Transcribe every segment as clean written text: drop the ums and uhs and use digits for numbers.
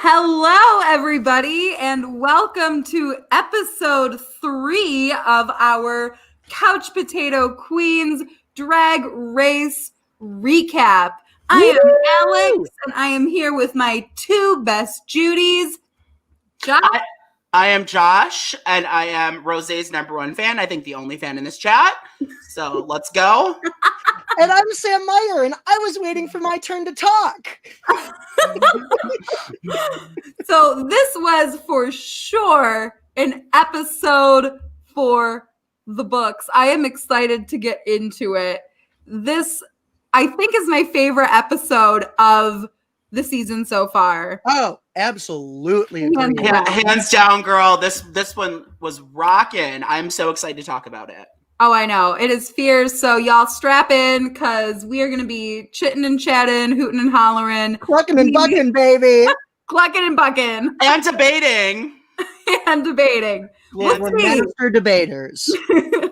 Hello, everybody, and welcome to episode 3 of our Couch Potato Queens Drag Race Recap. I am Alex, and I am here with my two best Judies. Josh? I am Josh, and I am Rosé's #1 fan. I think the only fan in this chat. So let's go. And I'm Sam Meier, and I was waiting for my turn to talk. So this was for sure an episode for the books. I am excited to get into it. This, I think, is my favorite episode of the season so far. Oh, absolutely. Hands down, girl. This one was rocking. I'm so excited to talk about it. Oh, I know. It is fierce. So y'all strap in because we are going to be chitting and chatting, hooting and hollering. Clucking and bucking, baby. Clucking and bucking. And debating. And debating. Yeah, we're master debaters.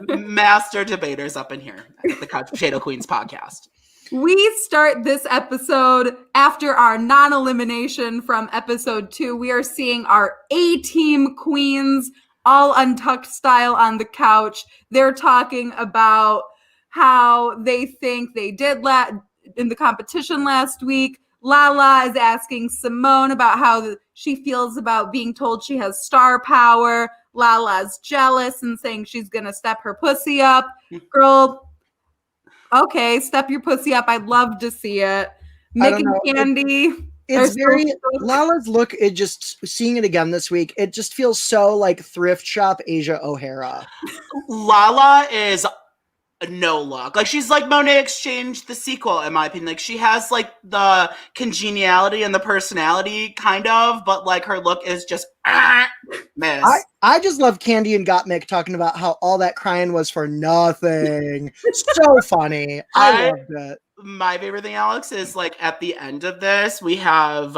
Master debaters up in here at the Couch Potato Queens podcast. We start this episode after our non-elimination from episode 2. We are seeing our A-team queens all untucked style on the couch. They're talking about how they think they did in the competition last week. Lala is asking Simone about how she feels about being told she has star power. Lala's jealous and saying she's going to step her pussy up. Girl, okay, step your pussy up. I'd love to see it. Making candy. It's very Lala's look. It just seeing it again this week. It just feels so like thrift shop Asia O'Hara. Lala is no look. Like she's like Monet Exchange the sequel, in my opinion. Like she has like the congeniality and the personality, kind of, but like her look is just miss. I just love Candy and Gottmik talking about how all that crying was for nothing. So funny. I loved it. My favorite thing, Alex, is like at the end of this, we have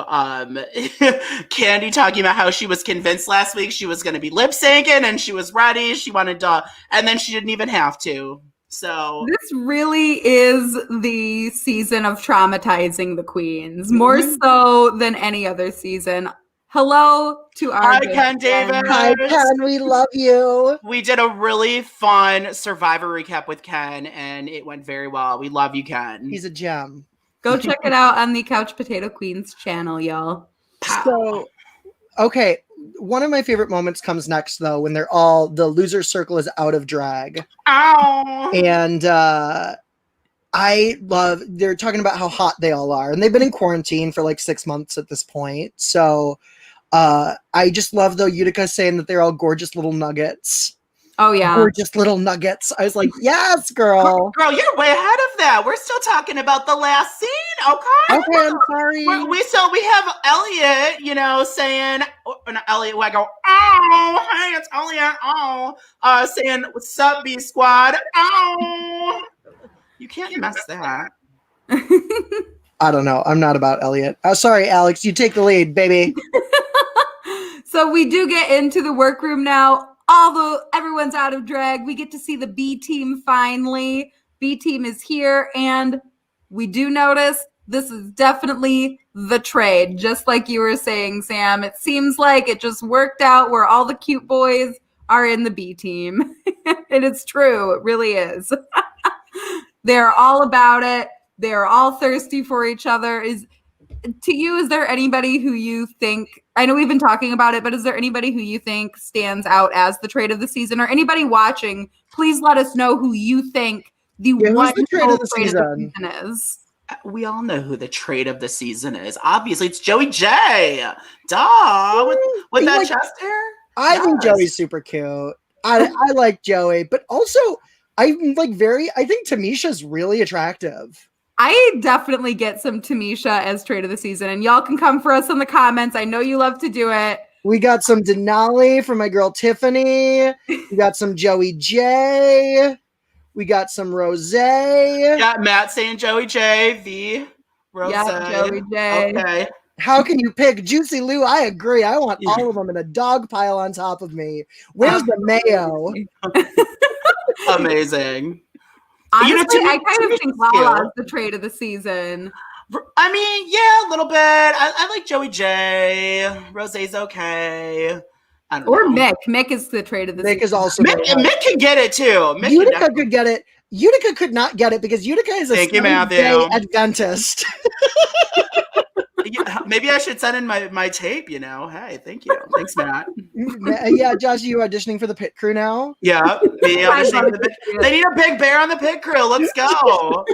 Candy talking about how she was convinced last week she was going to be lip syncing and she was ready. She wanted to, and then she didn't even have to. So this really is the season of traumatizing the queens, more so than any other season. Hello to our Hi, Ken Davis. Hi, Ken. We love you. We did a really fun Survivor recap with Ken, and it went very well. We love you, Ken. He's a gem. Go check it out on the Couch Potato Queens channel, y'all. So, okay. One of my favorite moments comes next, though, when the loser circle is out of drag. Ow! And they're talking about how hot they all are. And they've been in quarantine for like 6 months at this point. So I just love, though, Utica saying that they're all gorgeous little nuggets. Oh, yeah. Gorgeous little nuggets. I was like, yes, girl. Girl, you're way ahead of that. We're still talking about the last scene, okay? Okay, I'm sorry. We have Elliot, saying, not Elliot, I go, oh, hey, it's Elliot, saying, what's up, B Squad? Oh. You can't mess that. I don't know. I'm not about Elliot. Sorry, Alex. You take the lead, baby. So we do get into the workroom now. Although everyone's out of drag, we get to see the B team finally. B team is here, and we do notice this is definitely the trade, just like you were saying, Sam. It seems like it just worked out where all the cute boys are in the B team. And it's true. It really is. They're all about it. They're all thirsty for each other. Is there anybody who you think, I know we've been talking about it, but is there anybody who you think stands out as the trade of the season? Or anybody watching, please let us know who you think the trade of the season is. We all know who the trade of the season is. Obviously, it's Joey J. Duh. With that chest hair. I think Joey's super cute. I like Joey, but also I think Tamisha's really attractive. I definitely get some Tamisha as trade of the season, and y'all can come for us in the comments. I know you love to do it. We got some Denali from my girl Tiffany. We got some Joey J. We got some Rosé. Yeah, Matt saying Joey J. The Rosé. Yeah, Joey J. Okay. How can you pick Juicy Lou? I agree. I want all of them in a dog pile on top of me. Where's the mayo? Amazing. Honestly, I kind of think Lala is the trade of the season. I mean, yeah, a little bit. I like Joey J. Rosé's okay. I don't Or know. Mick. Mick is the trade of the Mick season. is also Mick can get it too. Mick Utica could get it. Utica could not get it because Utica is a Thank you, Seventh-day Matthew. Adventist. Yeah, maybe I should send in my tape, you know. Hey, thank you. Thanks, Matt. Yeah, Josh, you auditioning for the pit crew now? Yeah, me auditioning for the they need a big bear on the pit crew. Let's go.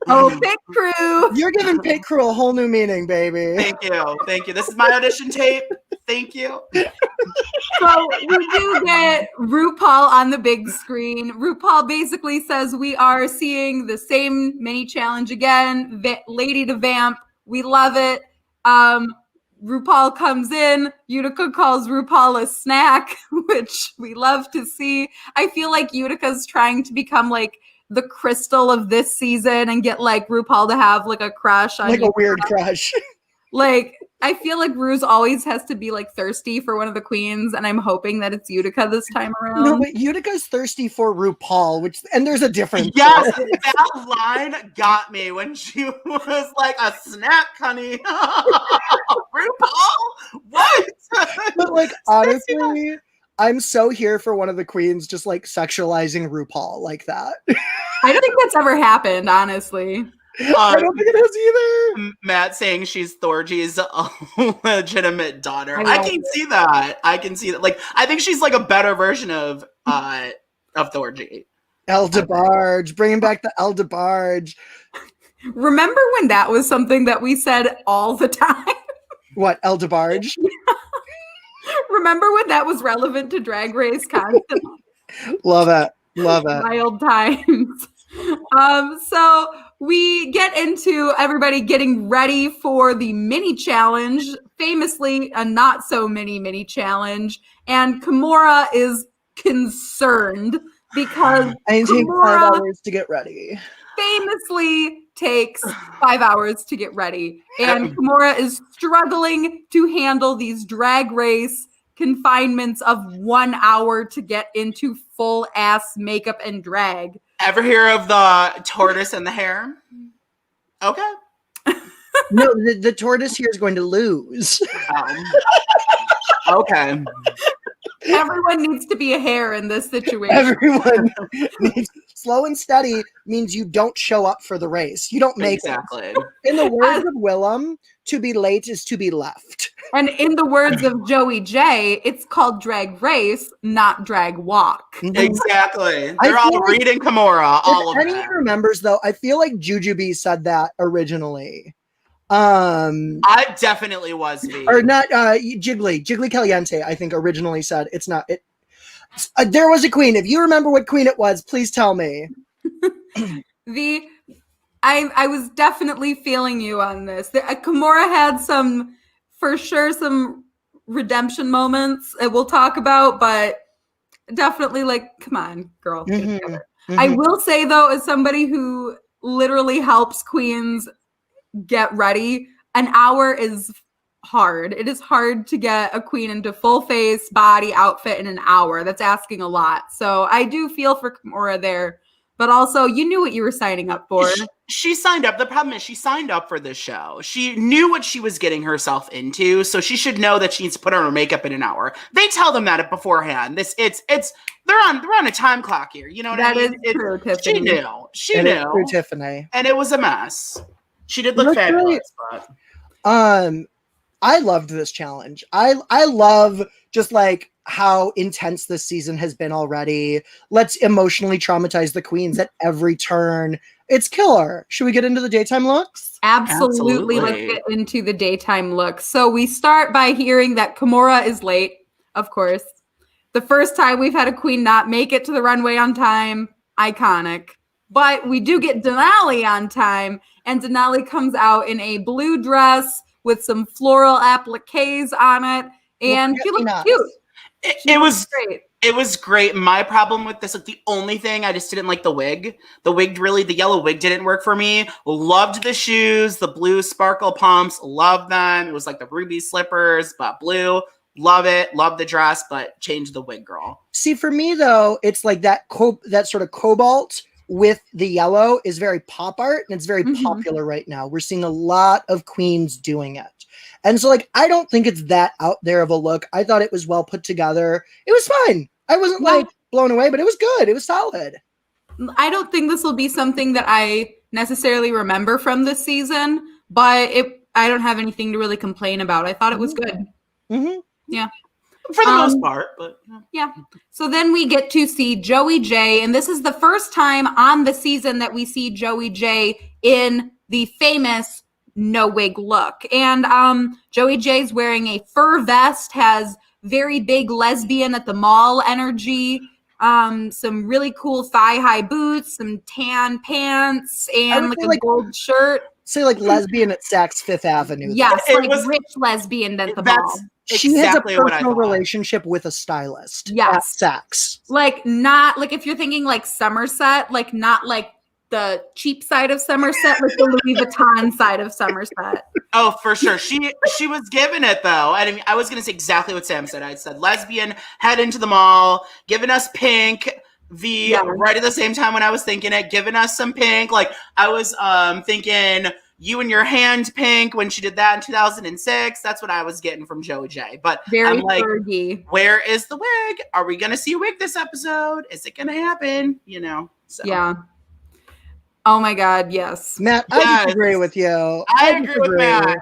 Oh, pit crew. You're giving pit crew a whole new meaning, baby. Thank you. Thank you. This is my audition tape. Thank you. So we do get RuPaul on the big screen. RuPaul basically says we are seeing the same mini challenge again. Lady to Vamp. We love it. RuPaul comes in. Utica calls RuPaul a snack, which we love to see. I feel like Utica's trying to become like the Crystal of this season and get like RuPaul to have like a crush on Like Utica. a weird crush. Like, I feel like Ruse always has to be like thirsty for one of the queens, and I'm hoping that it's Utica this time around. No, but Utica's thirsty for RuPaul, and there's a difference. Yes, that line got me when she was like a snack, honey. RuPaul? What? But like honestly, I'm so here for one of the queens just like sexualizing RuPaul like that. I don't think that's ever happened, honestly. I don't think it has either. Matt saying she's Thorgy's legitimate daughter. I I love can see that. I can see that. Like, I think she's like a better version of Thorgy. El DeBarge, bringing back the El DeBarge. Remember when that was something that we said all the time? What, El DeBarge? Remember when that was relevant to Drag Race constantly? Love it. Love it. Wild times. So we get into everybody getting ready for the mini challenge, famously a not so mini challenge, and Kimora is concerned because I take 5 Kimora hours to get ready. famously takes 5 hours to get ready, and Kimora is struggling to handle these Drag Race confinements of 1 hour to get into full ass makeup and drag. Ever hear of the tortoise and the hare? Okay. No, the tortoise here is going to lose. Okay. Everyone needs to be a hare in this situation. Everyone needs slow and steady means you don't show up for the race. You don't make exactly. it. In the words of Willem, to be late is to be left. And in the words of Joey J, it's called drag race, not drag walk. Exactly. They're all like, reading Kimora. All of them. Anyone remembers though? I feel like Jujubee said that originally. I definitely was me. Or not Jiggly Caliente, I think originally said it's not it. There was a queen. If you remember what queen it was, please tell me. I was definitely feeling you on this. Kimora had some redemption moments that we'll talk about, but definitely like, come on, girl. I will say though, as somebody who literally helps queens get ready, an hour is hard. It is hard to get a queen into full face, body, outfit in an hour. That's asking a lot. So I do feel for Kimora there, but also you knew what you were signing up for. She signed up. The problem is she signed up for this show. She knew what she was getting herself into, so she should know that she needs to put on her makeup in an hour. They tell them that beforehand. They're on a time clock here. You know what I mean? That is true, Tiffany. She knew. She knew. True, Tiffany. And it was a mess. She did look fabulous, but I loved this challenge. I love just like how intense this season has been already. Let's emotionally traumatize the queens at every turn. It's killer. Should we get into the daytime looks? Absolutely. Let's get into the daytime looks. So we start by hearing that Kimora is late, of course. The first time we've had a queen not make it to the runway on time. Iconic. But we do get Denali on time, and Denali comes out in a blue dress with some floral appliques on it, and she looks cute. It was great. It was great. My problem with this, like the only thing, I just didn't like the wig. The yellow wig didn't work for me. Loved the shoes, the blue sparkle pumps, loved them. It was like the ruby slippers, but blue. Love it. Love the dress, but change the wig, girl. See, for me though, it's like that sort of cobalt with the yellow is very pop art, and it's very popular right now. We're seeing a lot of queens doing it. And so like, I don't think it's that out there of a look. I thought it was well put together. It was fine. I wasn't like blown away, but it was good. It was solid. I don't think this will be something that I necessarily remember from this season, but I don't have anything to really complain about. I thought it was good. Yeah. For the most part, but yeah. So then we get to see Joey J, and this is the first time on the season that we see Joey J in the famous no wig look. And Joey J's wearing a fur vest, has very big lesbian at the mall energy, some really cool thigh-high boots, some tan pants, and like a gold shirt. Say like lesbian at Saks Fifth Avenue. Yes, like rich lesbian at the mall. She exactly has a personal relationship with a stylist. Yes. At Saks. Like not like if you're thinking like Somerset, like not like the cheap side of Somerset, like the Louis Vuitton side of Somerset. Oh, for sure. She was giving it though. I mean, I was gonna say exactly what Sam said. I said lesbian, head into the mall, giving us pink. Right at the same time when I was thinking it, giving us some pink. Like I was thinking you and your hand pink when she did that in 2006. That's what I was getting from Joey J. But very I'm like, Fergie. Where is the wig? Are we gonna see a wig this episode? Is it gonna happen? You know. So. Yeah. Oh my God, yes. Matt, I disagree with you. I agree with Matt.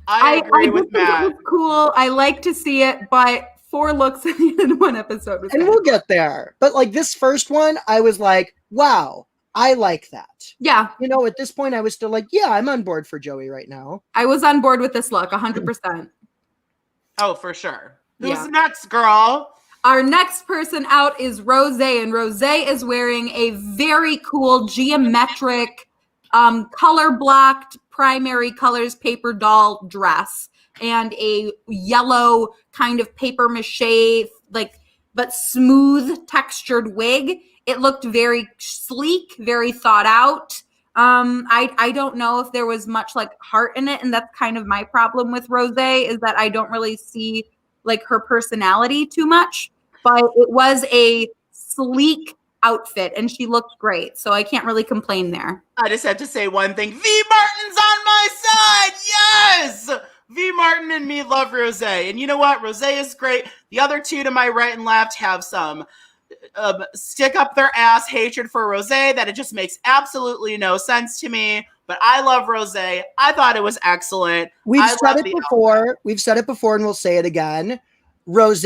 I agree with Matt. It was cool. I like to see it, but 4 looks in one episode. And we'll get there. But like this first one, I was like, wow, I like that. Yeah. You know, at this point, I was still like, yeah, I'm on board for Joey right now. I was on board with this look, 100%. Oh, for sure. Who's next, girl? Our next person out is Rose, and Rose is wearing a very cool geometric, color-blocked primary colors paper doll dress and a yellow kind of paper mache, like, but smooth textured wig. It looked very sleek, very thought out. I don't know if there was much like heart in it, and that's kind of my problem with Rose, is that I don't really see like her personality too much, but it was a sleek outfit and she looked great, so I can't really complain there. I just have to say one thing: V Martin's on my side. Yes, V Martin and me love Rose, and you know what? Rose is great. The other two to my right and left have some stick up their ass hatred for Rose that it just makes absolutely no sense to me. But I love Rose. I thought it was excellent. We've said it before and we'll say it again. Rose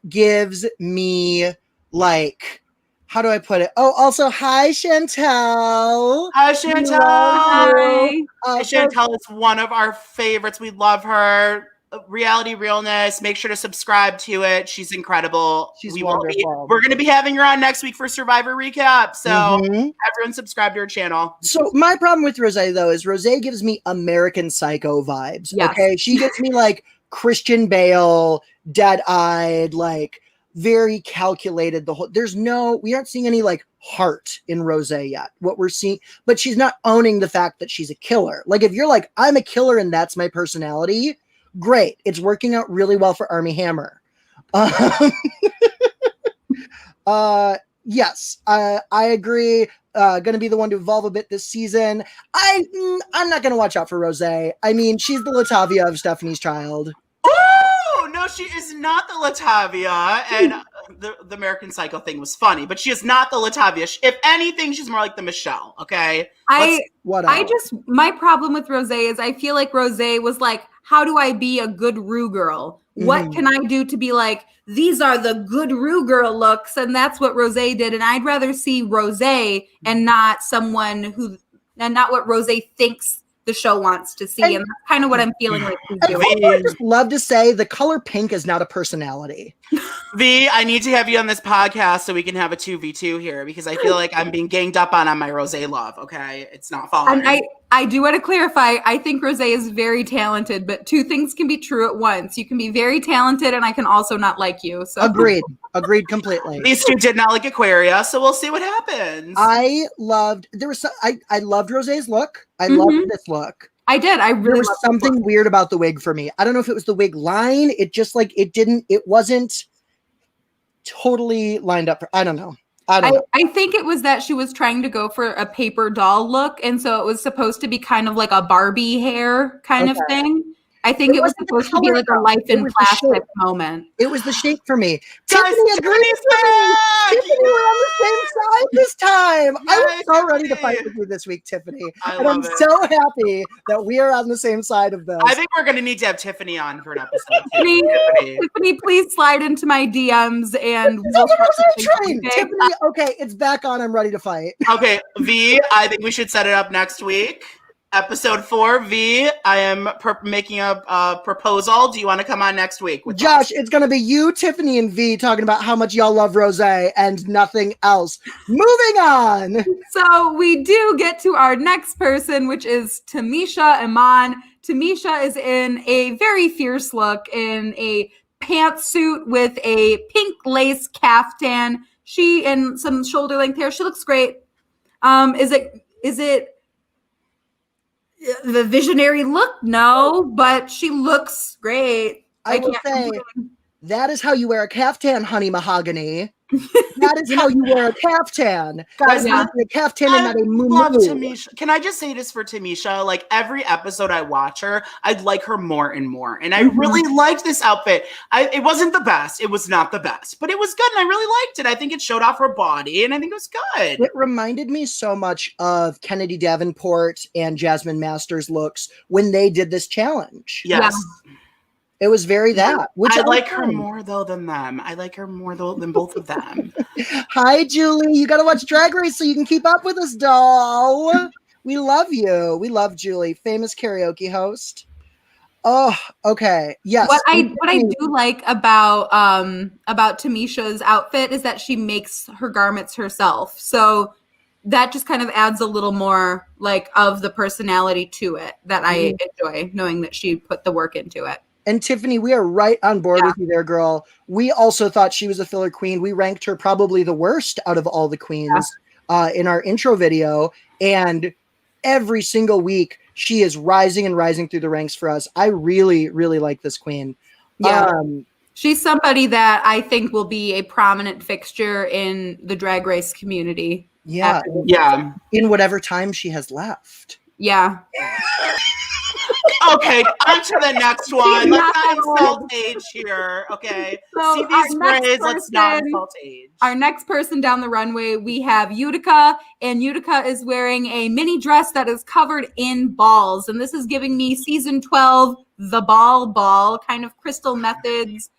gives me like, how do I put it? Oh, also, hi, Chantel. Hi, Chantel. Hi. Chantel is one of our favorites. We love her. Reality Realness. Make sure to subscribe to it. She's incredible. She's wonderful. We're going to be having her on next week for Survivor recap. So everyone subscribe to her channel. So my problem with Rose, though, is Rose gives me American Psycho vibes. Yes. Okay. She gives me like Christian Bale, dead-eyed, like very calculated. We aren't seeing any like heart in Rose yet. What we're seeing, but she's not owning the fact that she's a killer. Like if you're like, I'm a killer and that's my personality, great. It's working out really well for Armie Hammer. Yes, I agree. Going to be the one to evolve a bit this season. I'm not going to watch out for Rose. I mean, she's the Latavia of Stephanie's Child. Oh, no, she is not the Latavia. And the American Psycho thing was funny, but she is not the Latavia. If anything, she's more like the Michelle, okay? My problem with Rose is I feel like Rose was like, how do I be a good Rue girl? What can I do to be like, these are the good Rue girl looks? And that's what Rose did. And I'd rather see Rose and not not what Rose thinks the show wants to see. And that's kind of what I'm feeling like she's doing. I just love to say the color pink is not a personality. V, I need to have you on this podcast so we can have a 2v2 here, because I feel like I'm being ganged up on my Rose love, okay? It's not following. And I do want to clarify, I think Rose is very talented, but two things can be true at once. You can be very talented and I can also not like you. So Agreed completely. These two did not like Aquaria, so we'll see what happens. I loved Rose's look. I loved this look. I did. There was something weird about the wig for me. I don't know if it was the wig line. It just like, it wasn't totally lined up. I don't know. I don't know. I think it was that she was trying to go for a paper doll look, and so it was supposed to be kind of like a Barbie hair kind of thing. I think it was wasn't the supposed to be color, like a though. life It in was the plastic shape. moment. It was the shape for me. Guys, Tiffany agreed Tiffany's with me. back! Tiffany, we're on the same side this time. I was Yay, so ready to Tiffany! fight with you this week, Tiffany. I And I'm love it. so happy that we are on the same side of this. I think we're going to need to have Tiffany on for an episode. Tiffany, Tiffany. Tiffany, please slide into my DMs and It's on the start Rosé something train. big. Tiffany, okay, it's back on. I'm ready to fight. Okay, V, I think we should set it up next week. Episode 4, V, I am making a proposal. Do you want to come on next week? With Josh, us? it's going to be you, Tiffany, and V talking about how much y'all love Rosé and nothing else. Moving on. So we do get to our next person, which is Tamisha Iman. Tamisha is in a very fierce look in a pantsuit with a pink lace caftan. She and some shoulder length hair. She looks great. Is it the visionary look? No, but she looks great. I will say, that is how you wear a caftan, honey mahogany. That is how you wear a caftan. That is how you wear a caftan and not a love muumuu. Tamisha. Can I just say this for Tamisha? Like every episode I watch her, I'd like her more and more. And I really liked this outfit. It wasn't the best. It was not the best, but it was good. And I really liked it. I think it showed off her body and I think it was good. It reminded me so much of Kennedy Davenport and Jasmine Masters looks when they did this challenge. Yes. Yeah. It was very that. Which I like her more though than them. I like her more though than both of them. Hi, Julie. You got to watch Drag Race so you can keep up with us, doll. We love you. We love Julie, famous karaoke host. Oh, okay. Yes. What I do like about Tamisha's outfit is that she makes her garments herself. So that just kind of adds a little more like of the personality to it that I enjoy, knowing that she put the work into it. And Tiffany, we are right on board with you there, girl. We also thought she was a filler queen. We ranked her probably the worst out of all the queens in our intro video. And every single week, she is rising and rising through the ranks for us. I really, really like this queen. Yeah. She's somebody that I think will be a prominent fixture in the Drag Race community. Yeah. Yeah. In whatever time she has left. Yeah. Okay, on to the next one. Let's not insult age here. Okay. So see these grades, let's not insult age. Our next person down the runway, we have Utica, and Utica is wearing a mini dress that is covered in balls. And this is giving me season 12, the ball, kind of Crystal Methods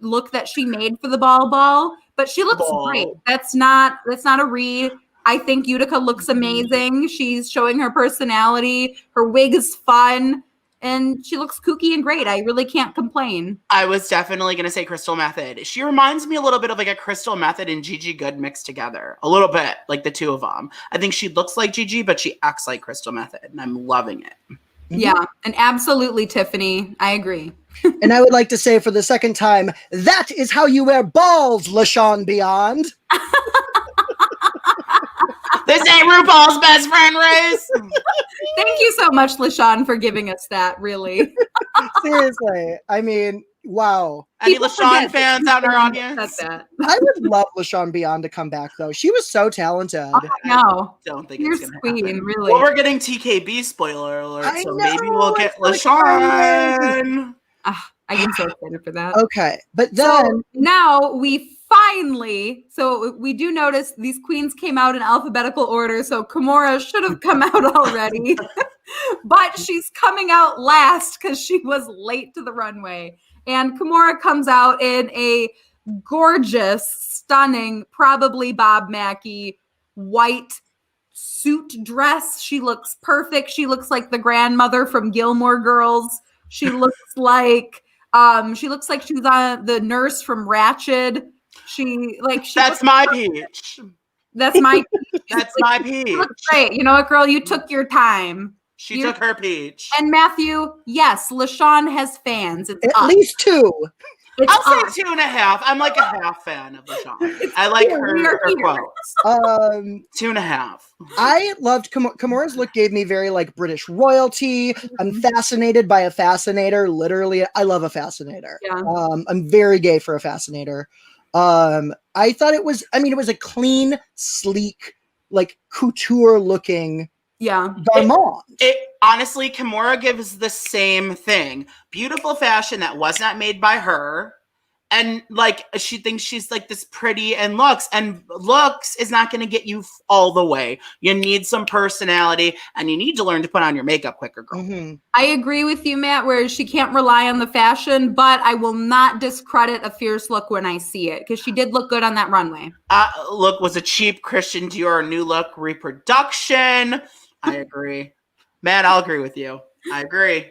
look that she made for the ball. But she looks great. That's not a read. I think Utica looks amazing. She's showing her personality. Her wig is fun. And she looks kooky and great. I really can't complain. I was definitely going to say Crystal Method. She reminds me a little bit of like a Crystal Method and Gigi Good mixed together. A little bit, like the two of them. I think she looks like Gigi, but she acts like Crystal Method. And I'm loving it. Yeah, and absolutely, Tiffany. I agree. And I would like to say for the second time, that is how you wear balls, LaShawn Beyond. This ain't RuPaul's best friend race. Thank you so much, LaShawn, for giving us that, really. Seriously. I mean, wow. Any People LaShawn forget fans out in our audience? that. I would love LaShawn Beyond to come back, though. She was so talented. No. Don't think You're it's gonna queen, happen. really. Well, we're getting TKB spoiler alert, I so know, maybe we'll get it's so LaShawn. I am so excited for that. Okay. But then So now we finally, so we do notice these queens came out in alphabetical order, so Kimora should have come out already. But she's coming out last because she was late to the runway. And Kimora comes out in a gorgeous, stunning, probably Bob Mackie white suit dress. She looks perfect. She looks like the grandmother from Gilmore Girls. She looks like she was on the nurse from Ratched. That's my peach. That's my peach. That's my peach. She looks great. You know what, girl? You took your time. She took her peach. And Matthew, yes, LaShawn has fans. It's at us. least two. It's I'll us. say 2.5. I'm like a half fan of LaShawn. I like her quotes. 2.5. I loved Kimora's look. Gave me very like British royalty. I'm fascinated by a fascinator. Literally, I love a fascinator. Yeah. I'm very gay for a fascinator. I thought it was a clean, sleek, like couture looking Garmont. Honestly, Kimura gives the same thing. Beautiful fashion that was not made by her. And like she thinks she's like this pretty and looks is not going to get you all the way. You need some personality and you need to learn to put on your makeup quicker, girl. Mm-hmm. I agree with you, Matt, where she can't rely on the fashion, but I will not discredit a fierce look when I see it because she did look good on that runway. Look was a cheap Christian Dior new look reproduction. I agree. Matt, I'll agree with you. I agree.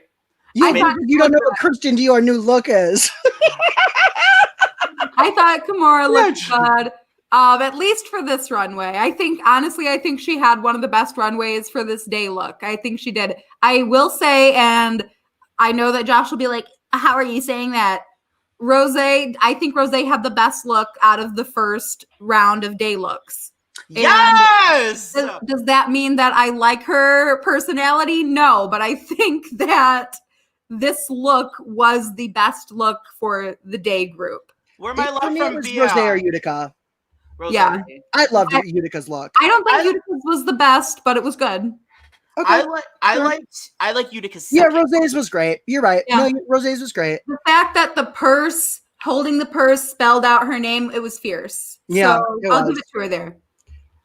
You don't know what Christian Dior new look is. I thought Kimura looked good, at least for this runway. I think she had one of the best runways for this day look. I think she did. I will say, and I know that Josh will be like, how are you saying that? I think Rosé had the best look out of the first round of day looks. Yes! Does that mean that I like her personality? No, but I think that this look was the best look for the day group. Where my love from Rosé or Utica? Rosé. Yeah. I loved Utica's look. I don't think Utica's was the best, but it was good. Okay. I like Utica's. Yeah, Rosé's was great. You're right. Yeah. No, Rosé's was great. The fact that the purse, holding the purse, spelled out her name, it was fierce. Yeah, so I'll give it to her there.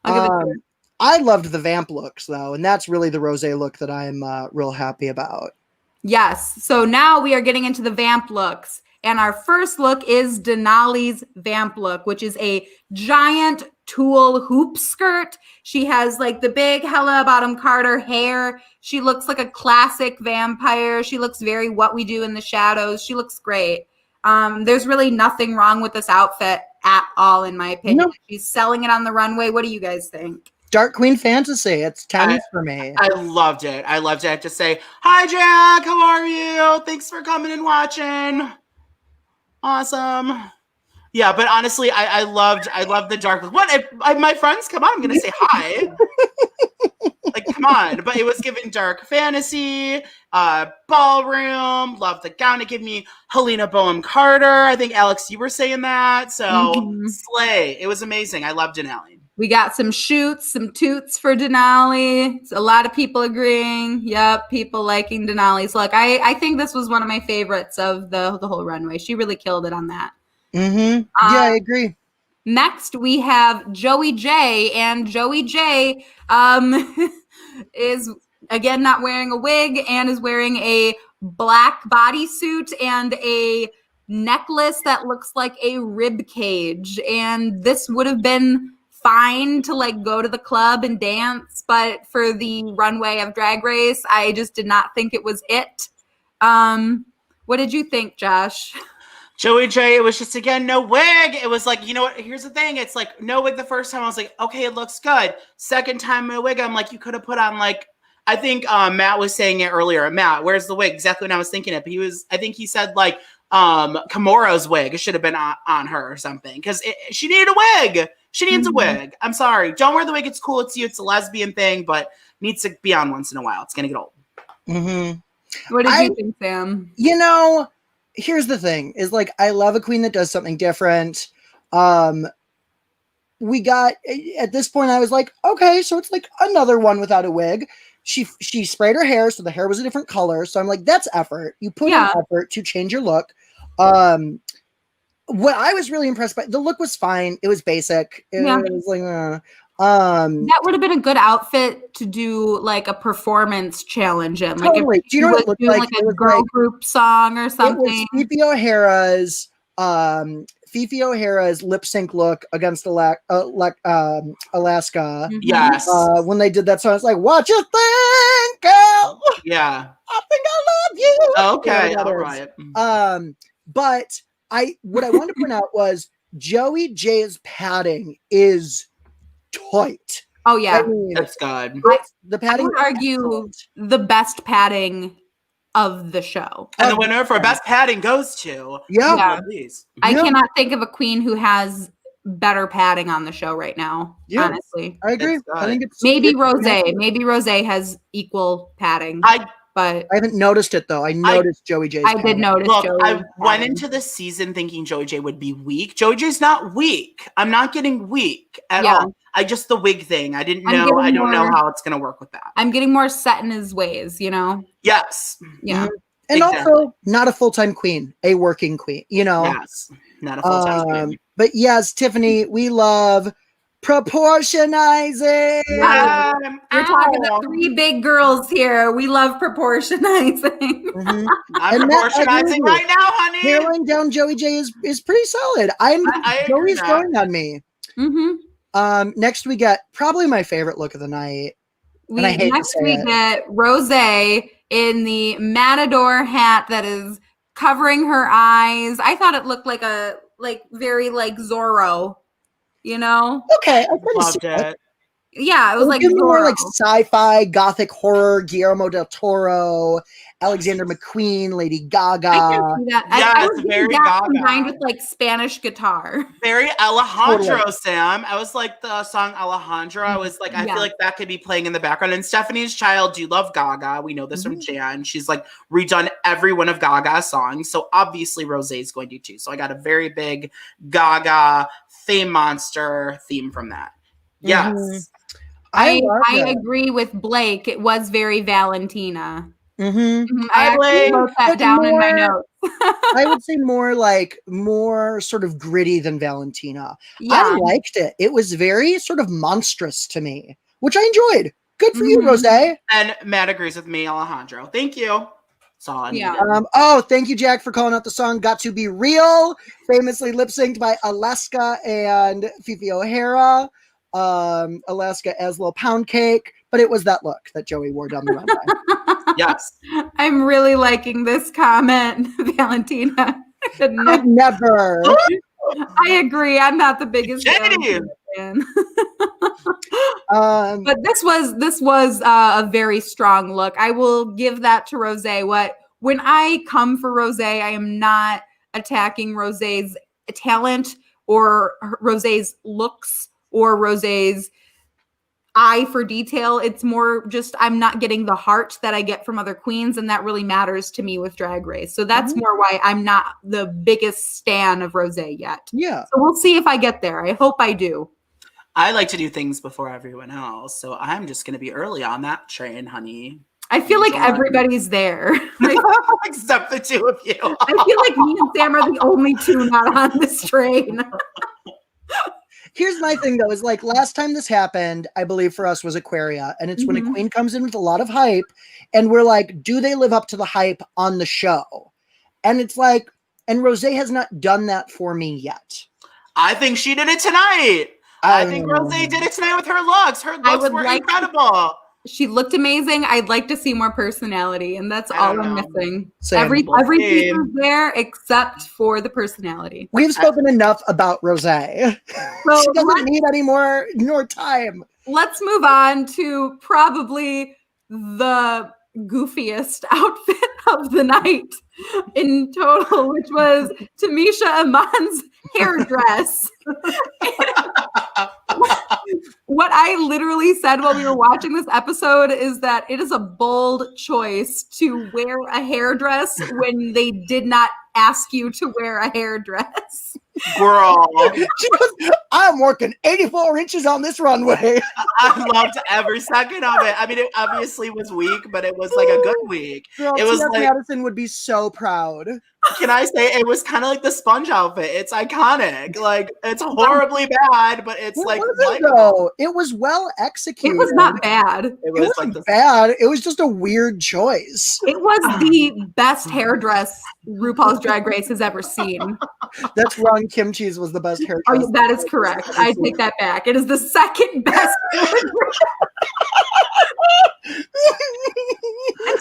I loved the Vamp looks though, and that's really the Rosé look that I'm real happy about. Yes. So now we are getting into the Vamp looks. And our first look is Denali's Vamp look, which is a giant tulle hoop skirt. She has like the big Hella Bottom Carter hair. She looks like a classic vampire. She looks very What We Do in the Shadows. She looks great. There's really nothing wrong with this outfit at all, in my opinion. Nope. She's selling it on the runway. What do you guys think? Dark Queen Fantasy. It's 10 for me. I loved it. I have to say, hi, Jack. How are you? Thanks for coming and watching. Awesome. Yeah, but honestly, I loved the dark look. What if my friends come on? I'm gonna say hi. Like, come on. But it was giving dark fantasy, ballroom. Love the gown. It gave me Helena Bonham Carter. I think Alex, you were saying that. So slay. It was amazing. I loved Denali. We got some shoots, some toots for Denali. A lot of people agreeing. Yep, people liking Denali's look. I think this was one of my favorites of the whole runway. She really killed it on that. Mm-hmm. Yeah, I agree. Next, we have Joey J. And Joey J is, again, not wearing a wig and is wearing a black bodysuit and a necklace that looks like a rib cage. And this would have been fine to like go to the club and dance, but for the runway of Drag Race, I just did not think it was it. What did you think, Josh? Joey J, it was just, again, no wig. It was like, you know what? Here's the thing. It's like no wig the first time. I was like, okay, it looks good. Second time no wig, I'm like, you could have put on like, I think Matt was saying it earlier. Matt, where's the wig? Exactly when I was thinking it. But I think he said like Kimura's wig. It should have been on her or something because she needed a wig. She needs a wig. I'm sorry. Don't wear the wig. It's cool. It's you. It's a lesbian thing, but needs to be on once in a while. It's going to get old. Mm-hmm. What did you think, Sam? You know, here's the thing is like, I love a queen that does something different. We got, at this point, I was like, okay, so it's like another one without a wig. She sprayed her hair, so the hair was a different color. So I'm like, that's effort. You put in effort to change your look. What I was really impressed by, the look was fine. It was basic. It was like, that would have been a good outfit to do like a performance challenge in. Like, totally. Do you know what it looked like? Like a girl group song or something. It was Fifi O'Hara's lip sync look against Alaska. Yes. When they did that song, it's like, what you think, girl? Yeah. I think I love you. Okay. All right. But what I wanted to point out was Joey J's padding is tight. Oh yeah, I mean, that's good. The padding. I would argue the best padding of the show. And the winner for best padding goes to please. I cannot think of a queen who has better padding on the show right now. Yeah, honestly, I agree. I think it's maybe Rosé. Maybe Rosé has equal padding. but I haven't noticed it though. I noticed Joey J's. I did notice. Look, Joey I went into the season thinking Joey J would be weak. Joey J's not weak. I'm not getting weak at all. I just the wig thing. I didn't know. I don't know how it's gonna work with that. I'm getting more set in his ways, you know? Yes. Yeah. And also not a full-time queen, a working queen, you know. Yes. Not a full-time queen. But yes, Tiffany, we love proportionizing. We're talking to three big girls here. We love proportionizing. I'm proportionizing right now, honey. Hairline down Joey J is pretty solid. Joey's growing on me. Next we get probably my favorite look of the night. Next we get Rosé in the matador hat that is covering her eyes. I thought it looked like very like Zorro, you know? Okay, I loved it. Yeah, it was like more like sci-fi, gothic horror, Guillermo del Toro, Alexander McQueen, Lady Gaga. I can see that. Yeah, it's very Gaga. Combined with like Spanish guitar. Very Alejandro, Sam. I was like the song Alejandro. I was like, I feel like that could be playing in the background. And Stephanie's child, do love Gaga. We know this from Jan. She's like redone every one of Gaga's songs. So obviously Rosé is going to too. So I got a very big Gaga Fame Monster theme from that. Yes. I agree with Blake. It was very Valentina. I wrote that down in my notes. I would say more sort of gritty than Valentina. Yeah. I liked it. It was very sort of monstrous to me, which I enjoyed. Good for you, Rosé. And Matt agrees with me, Alejandro. Thank you. That's all I needed. Thank you, Jack, for calling out the song "Got to Be Real," famously lip synced by Alaska and Fifi O'Hara. Alaska as little pound cake, but it was that look that Joey wore down the runway. Yes. I'm really liking this comment, Valentina. I've never. I agree. I'm not the biggest fan. But this was a very strong look. I will give that to Rosé. When I come for Rosé, I am not attacking Rosé's talent or Rosé's looks or Rosé's eye for detail. It's more just I'm not getting the heart that I get from other queens, and that really matters to me with Drag Race. So that's more why I'm not the biggest stan of Rosé yet. Yeah. So we'll see if I get there. I hope I do. I like to do things before everyone else, so I'm just going to be early on that train, honey. I feel like everybody's there. Except the two of you. I feel like me and Sam are the only two not on this train. Here's my thing though, is like last time this happened, I believe for us was Aquaria. And it's when a queen comes in with a lot of hype and we're like, do they live up to the hype on the show? And it's like, and Rosé has not done that for me yet. I think she did it tonight. I think Rosé did it tonight with her looks. Her looks were incredible. She looked amazing. I'd like to see more personality, and that's all I'm missing. Every piece is there except for the personality. We've spoken enough about Rosé. So she doesn't need any more time. Let's move on to probably the goofiest outfit of the night in total, which was Tamisha Iman's hairdress. What I literally said while we were watching this episode is that it is a bold choice to wear a hairdress when they did not ask you to wear a hairdress. Girl. She goes, I'm working 84 inches on this runway. I loved every second of it. I mean, it obviously was weak, but it was like a good week. Girl, it was like Madison would be so proud. Can I say it was kind of like the sponge outfit? It's iconic. Like it's horribly bad, but it's like though. It was well executed. It was not bad. It wasn't bad. It was just a weird choice. It was the best hairdress RuPaul's Drag Race has ever seen. That's wrong. Kim Cheese was the best hairdress. Oh, that is correct. I take that back. It is the second best. And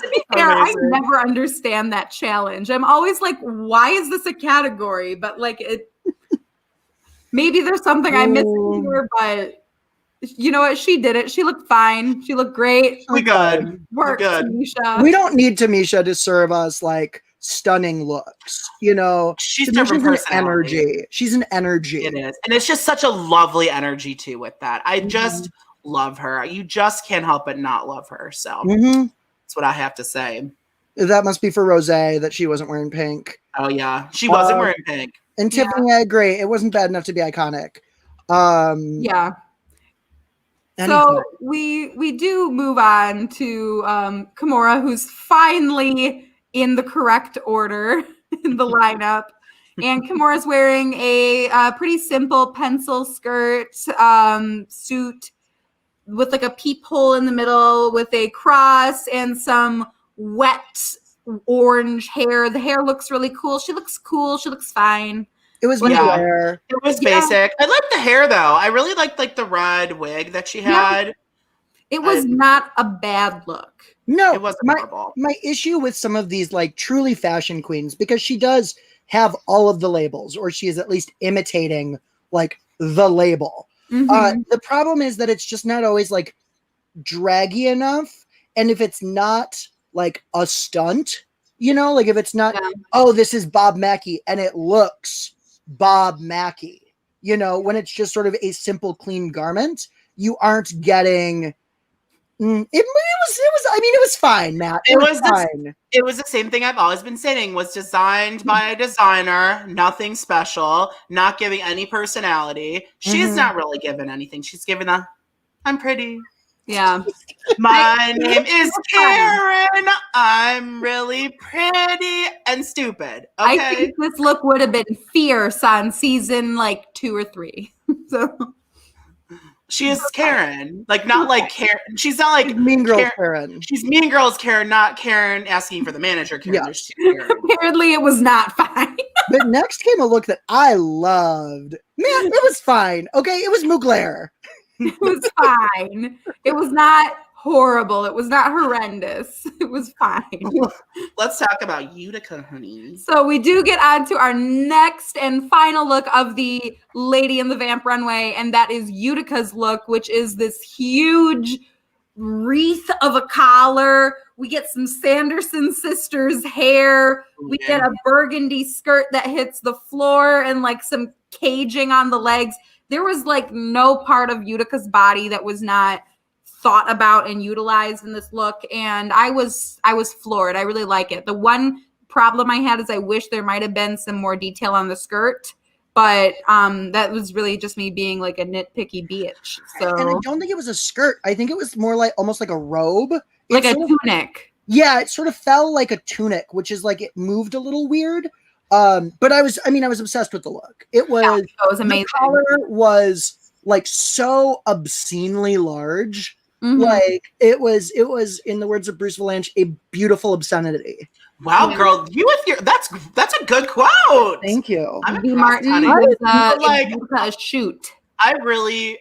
to be fair, I never understand that challenge. I'm always like, why is this a category? But like it maybe there's something I'm missing here, but you know what? She did it. She looked fine. She looked great. We good. Work, Tamisha. We don't need Tamisha to serve us like stunning looks. You know, she's different personality. Energy. She's an energy. It is. And it's just such a lovely energy too with that. I just love her. You just can't help but not love her. So That's what I have to say. That must be for Rosé that she wasn't wearing pink. Oh yeah, she wasn't wearing pink. And Tiffany, I agree. It wasn't bad enough to be iconic. Yeah. So we do move on to Kimura, who's finally in the correct order in the lineup. And Kimura's wearing a pretty simple pencil skirt suit with like a peephole in the middle with a cross and some wet orange hair. The hair looks really cool. She looks cool. She looks fine. It was hair. It was basic. I liked the hair though. I really liked like the red wig that she had. Yeah. It was not a bad look. No, it wasn't horrible. My issue with some of these like truly fashion queens, because she does have all of the labels, or she is at least imitating like the label. The problem is that it's just not always like draggy enough. And if it's not like a stunt, you know, like if it's not, oh, this is Bob Mackie and it looks Bob Mackie, you know, when it's just sort of a simple, clean garment, you aren't getting. It was fine, Matt. It was fine. It was the same thing I've always been saying, was designed by a designer, nothing special, not giving any personality. She's not really given anything. She's given I'm pretty. Yeah. My name is Karen. I'm really pretty and stupid. Okay? I think this look would have been fierce on season like 2 or 3. So she is Karen, like not like Karen. She's not like Mean Girls Karen. She's Mean Girls Karen, not Karen asking for the manager Karen. Yeah. Karen. Apparently, it was not fine. But next came a look that I loved. Man, it was fine. Okay, it was Mugler. It was fine. It was not horrible. It was not horrendous. It was fine. Let's talk about Utica, honey. So we do get on to our next and final look of the Lady in the Vamp runway, and that is Utica's look, which is this huge wreath of a collar. We get some Sanderson sisters hair. We get a burgundy skirt that hits the floor and like some caging on the legs. There was like no part of Utica's body that was not thought about and utilized in this look, and I was floored. I really like it. The one problem I had is I wish there might have been some more detail on the skirt, but that was really just me being like a nitpicky bitch. So, and I don't think it was a skirt. I think it was more like almost like a robe, like a tunic. Yeah, it sort of fell like a tunic, which is like it moved a little weird. But I was obsessed with the look. It was amazing. The collar was like so obscenely large. Like it was, in the words of Bruce Valanche, a beautiful obscenity. Wow, girl, you with your that's a good quote. Thank you. B. Martin was like a shoot. I really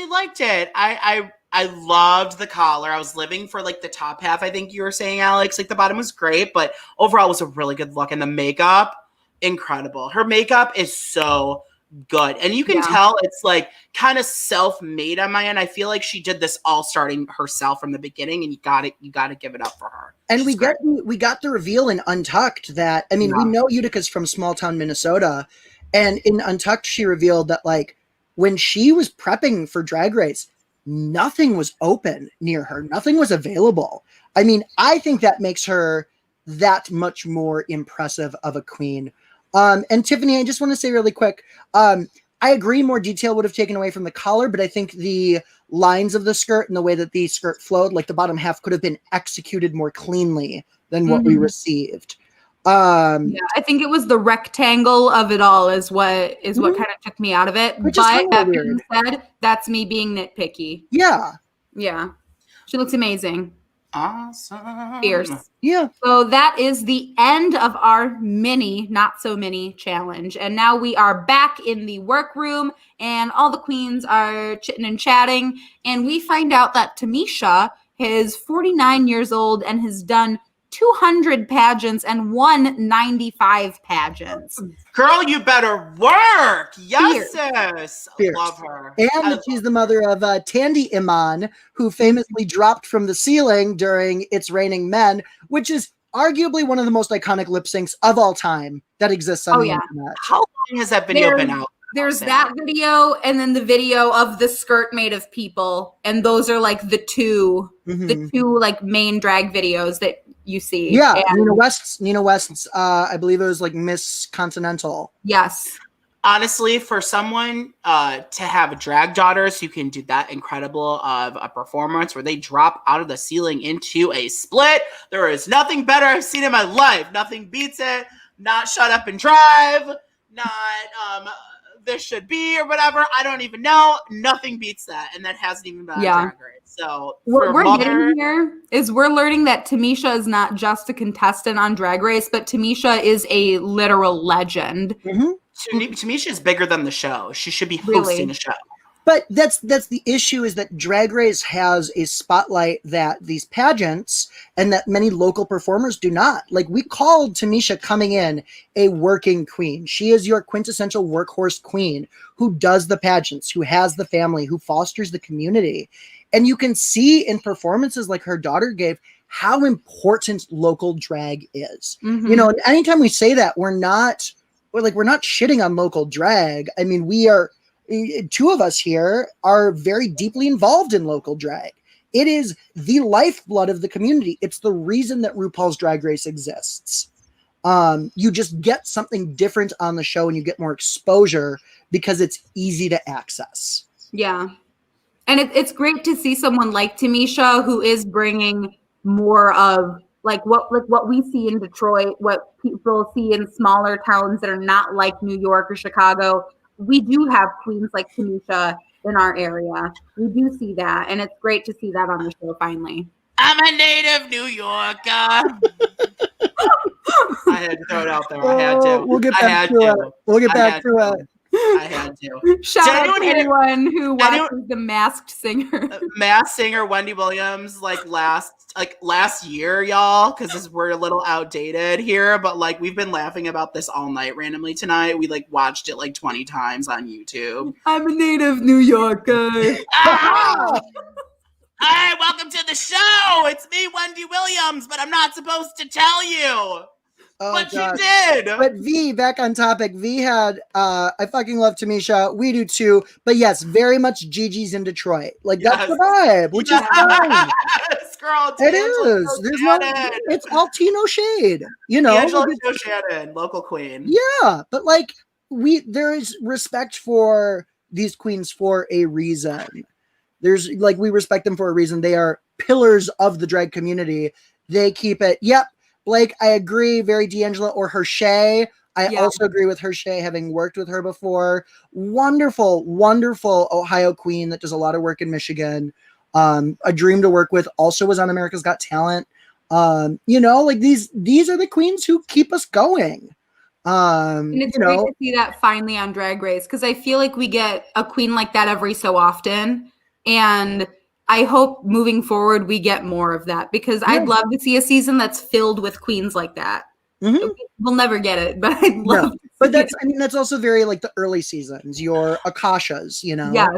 liked it. I loved the collar. I was living for like the top half. I think you were saying, Alex, like the bottom was great, but overall it was a really good look. And the makeup, incredible. Her makeup is so good. And you can tell it's like kind of self-made on my end. I feel like she did this all starting herself from the beginning, and you got to give it up for her. And we got the reveal in Untucked that, I mean, we know Utica's from small town Minnesota, and in Untucked she revealed that like when she was prepping for Drag Race, nothing was open near her. Nothing was available. I mean, I think that makes her that much more impressive of a queen. And Tiffany, I just want to say really quick, I agree more detail would have taken away from the collar, but I think the lines of the skirt and the way that the skirt flowed, like the bottom half, could have been executed more cleanly than what we received. I think it was the rectangle of it all is what kind of took me out of it. Which but that being said, that's me being nitpicky. Yeah. Yeah. She looks amazing. Awesome. Fierce. Yeah. So that is the end of our mini, not so mini challenge. And now we are back in the workroom and all the queens are chitting and chatting. And we find out that Tamisha is 49 years old and has done 200 pageants and won 95 pageants. Girl, you better work. Yes, sis. Love her. And she's the mother of Tandy Iman, who famously dropped from the ceiling during It's Raining Men, which is arguably one of the most iconic lip syncs of all time that exists on the internet. How long has that video been out? there's that video, and then the video of the skirt made of people, and those are like the two like main drag videos that you see. Yeah, and Nina West's I believe it was like Miss Continental. Yes. Honestly, for someone to have drag daughters who can do that incredible of a performance where they drop out of the ceiling into a split, there is nothing better I've seen in my life. Nothing beats it. Not Shut Up and Drive. Not This Should Be or whatever. I don't even know. Nothing beats that. And that hasn't even been on Drag Race. So what we're getting here is we're learning that Tamisha is not just a contestant on Drag Race, but Tamisha is a literal legend. Mm-hmm. Tamisha is bigger than the show. She should be hosting a show. But that's the issue, is that Drag Race has a spotlight that these pageants and that many local performers do not. Like, we called Tamisha coming in a working queen. She is your quintessential workhorse queen who does the pageants, who has the family, who fosters the community. And you can see in performances like her daughter gave how important local drag is. Mm-hmm. You know, and anytime we say that, we're not shitting on local drag. I mean, we are, two of us here are very deeply involved in local drag. It is the lifeblood of the community. It's the reason that RuPaul's Drag Race exists. You just get something different on the show and you get more exposure because it's easy to access. Yeah. And it's great to see someone like Tamisha who is bringing more of like what we see in Detroit, what people see in smaller towns that are not like New York or Chicago. We do have queens like Tamisha in our area. We do see that, and it's great to see that on the show finally. I'm a native New Yorker. I had to throw it out there. I had to. We'll get back to it. We'll get back to it. I had to. Shout out to anyone who watches The Masked Singer. Masked Singer Wendy Williams, last year, y'all, because we're a little outdated here, but like we've been laughing about this all night randomly tonight. We like watched it like 20 times on YouTube. I'm a native New Yorker. Hi, welcome to the show. It's me, Wendy Williams, but I'm not supposed to tell you. Oh, but God. you did. But V, back on topic, V had, I fucking love Tamisha. We do too. But yes, very much Gigi's in Detroit. Like, that's the vibe, which is fine. Girl, it is. There's no, it's all Tino shade, you know. D'Angelo Shannon, local queen. Yeah, but like, there is respect for these queens for a reason. There's like, we respect them for a reason. They are pillars of the drag community. They keep it. Yep. Blake, I agree. Very D'Angelo or Hershey. I also agree with Hershey, having worked with her before. Wonderful, wonderful Ohio queen that does a lot of work in Michigan. A dream to work with. Also was on America's Got Talent. You know, like these are the queens who keep us going. And it's great to see that finally on Drag Race, because I feel like we get a queen like that every so often. And I hope moving forward we get more of that, because I'd love to see a season that's filled with queens like that. Mm-hmm. We'll never get it, but I'd love to see but that's it. I mean, that's also very like the early seasons, your Akashas, you know. Yes.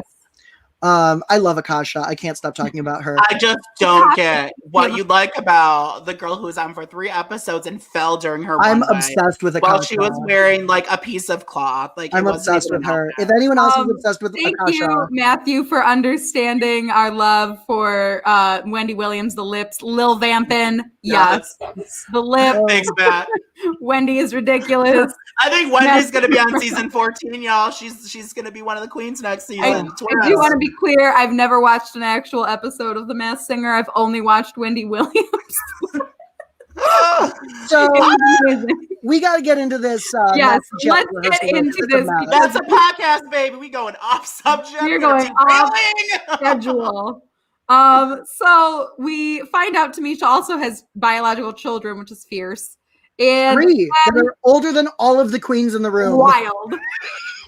I love Akasha. I can't stop talking about her. I just don't get what you like about the girl who was on for 3 episodes and fell during her I'm runway obsessed with Akasha. while she was wearing like a piece of cloth. Like, I'm obsessed with her. If anyone else is obsessed with thank Akasha. you, Matthew, for understanding our love for Wendy Williams, the lips, Lil Vampin. Yes. The lip. Thanks, Matt. Wendy is ridiculous. I think Wendy's going to be on season 14, y'all. She's going to be one of the queens next season. I do want to be clear. I've never watched an actual episode of The Masked Singer. I've only watched Wendy Williams. So we got to get into this. Yes, let's get into this. That's a podcast, baby. We going off subject. We're going off schedule. So we find out Tamisha also has biological children, which is fierce. And 3 that are older than all of the queens in the room. Wild.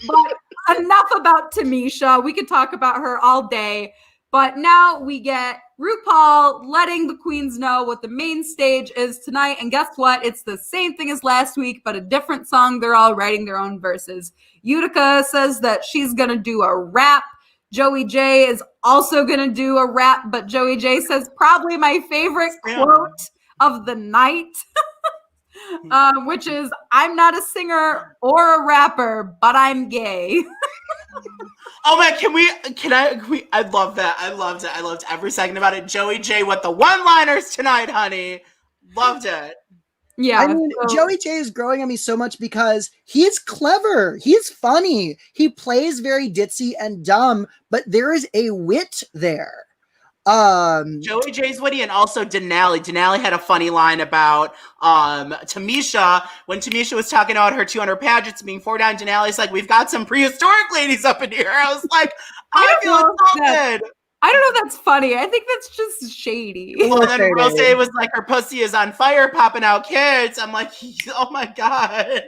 But enough about Tamisha. We could talk about her all day. But now we get RuPaul letting the queens know what the main stage is tonight. And guess what? It's the same thing as last week, but a different song. They're all writing their own verses. Utica says that she's going to do a rap. Joey J is also going to do a rap, but Joey J says probably my favorite quote of the night. which is I'm not a singer or a rapper, but I'm gay. Oh man, I love that. I loved it. I loved every second about it. Joey J with the one-liners tonight, honey. Loved it. Yeah. I mean, Joey J is growing on me so much because he's clever. He's funny. He plays very ditzy and dumb, but there is a wit there. Joey J's witty, and also Denali. Denali had a funny line about Tamisha when Tamisha was talking about her 200 pageants being 4 down. Denali's like, "We've got some prehistoric ladies up in here." I was like, I feel insulted. I don't know if that's funny. I think that's just shady. Well, then Rose was like, her pussy is on fire, popping out kids. I'm like, oh my God.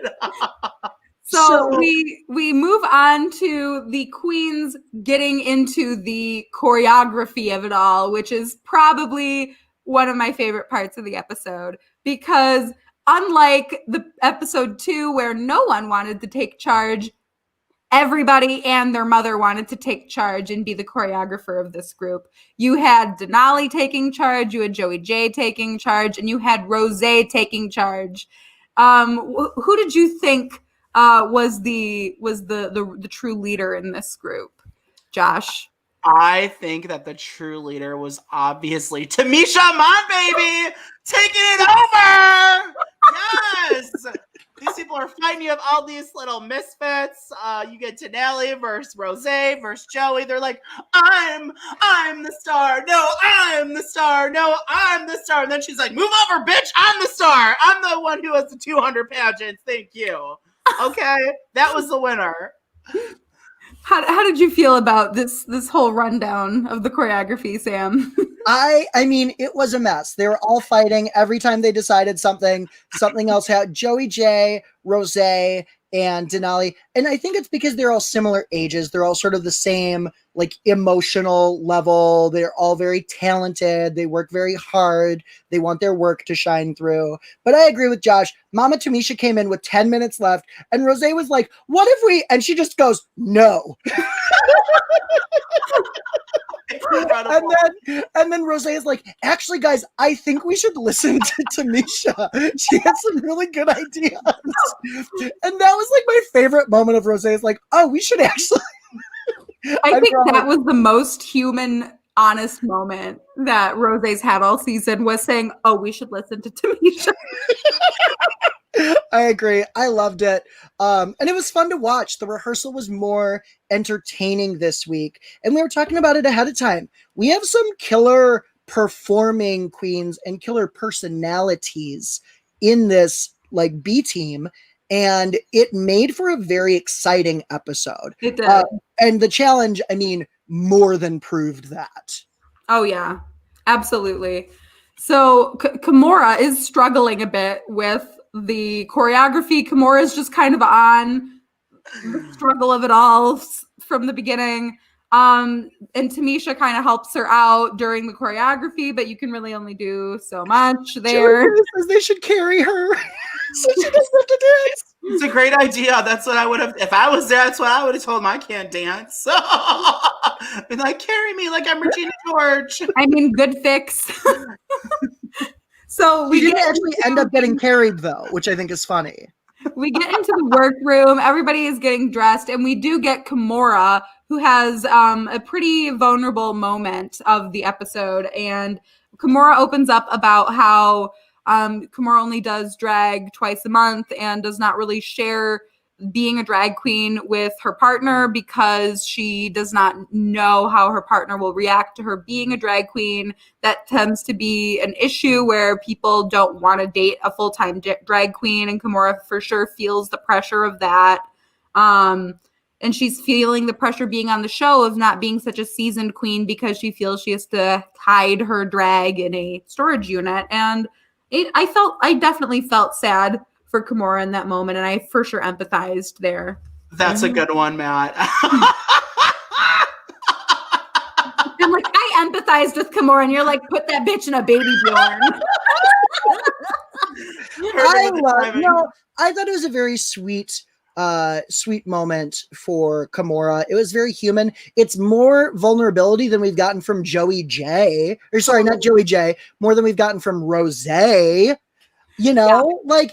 So we move on to the queens getting into the choreography of it all, which is probably one of my favorite parts of the episode, because unlike the episode 2 where no one wanted to take charge, everybody and their mother wanted to take charge and be the choreographer of this group. You had Denali taking charge, you had Joey J taking charge, and you had Rose taking charge. Who did you think was the true leader in this group, Josh? I think that the true leader was obviously Tamisha. Mon, baby, taking it over. Yes. These people are fighting. You have all these little misfits. You get Denali versus Rose versus Joey. They're like, I'm the star. No, I'm the star. No, I'm the star. And then she's like, move over, bitch. I'm the star. I'm the one who has the 200 pageants. Thank you. Okay, that was the winner. How did you feel about this whole rundown of the choreography, Sam? I mean, it was a mess. They were all fighting. Every time they decided something else had Joey J, Rose, and Denali. And I think it's because they're all similar ages. They're all sort of the same, like, emotional level. They're all very talented. They work very hard. They want their work to shine through. But I agree with Josh. Mama Tamisha came in with 10 minutes left, and Rose was like, what if we... And she just goes, no. And then Rose is like, actually, guys, I think we should listen to Tamisha. She has some really good ideas. And that was like my favorite moment of Rose's like, oh, we should actually. I think that was the most human, honest moment that Rose's had all season, was saying, oh, we should listen to Tamisha. I agree. I loved it. And it was fun to watch. The rehearsal was more entertaining this week. And we were talking about it ahead of time. We have some killer performing queens and killer personalities in this, like, B team. And it made for a very exciting episode. It did. And the challenge, I mean, more than proved that. Oh, yeah. Absolutely. So Kimora is struggling a bit with the choreography. Kimora is just kind of on the struggle of it all from the beginning. And Tamisha kind of helps her out during the choreography, but you can really only do so much there. Joey says they should carry her. So she doesn't have to dance. It's a great idea. That's what I would have, if I was there, that's what I would have told them. I can't dance. Been like, carry me like I'm Regina George. I mean, good fix. So we didn't actually end up getting carried, though, which I think is funny. We get into the workroom. Everybody is getting dressed, and we do get Kimora, who has a pretty vulnerable moment of the episode. And Kimora opens up about how Kimora only does drag twice a month and does not really share being a drag queen with her partner because she does not know how her partner will react to her being a drag queen. That tends to be an issue where people don't want to date a full-time drag queen, and Kimora for sure feels the pressure of that. And she's feeling the pressure being on the show of not being such a seasoned queen because she feels she has to hide her drag in a storage unit. And I definitely felt sad for Kimora in that moment, and I for sure empathized there. That's a good one, Matt. I'm like, I empathized with Kimora, and you're like, put that bitch in a baby Bjorn. I thought it was a very sweet moment for Kimora. It was very human. It's more vulnerability than we've gotten from Joey J. Or sorry, not Joey J. More than we've gotten from Rose. You know, like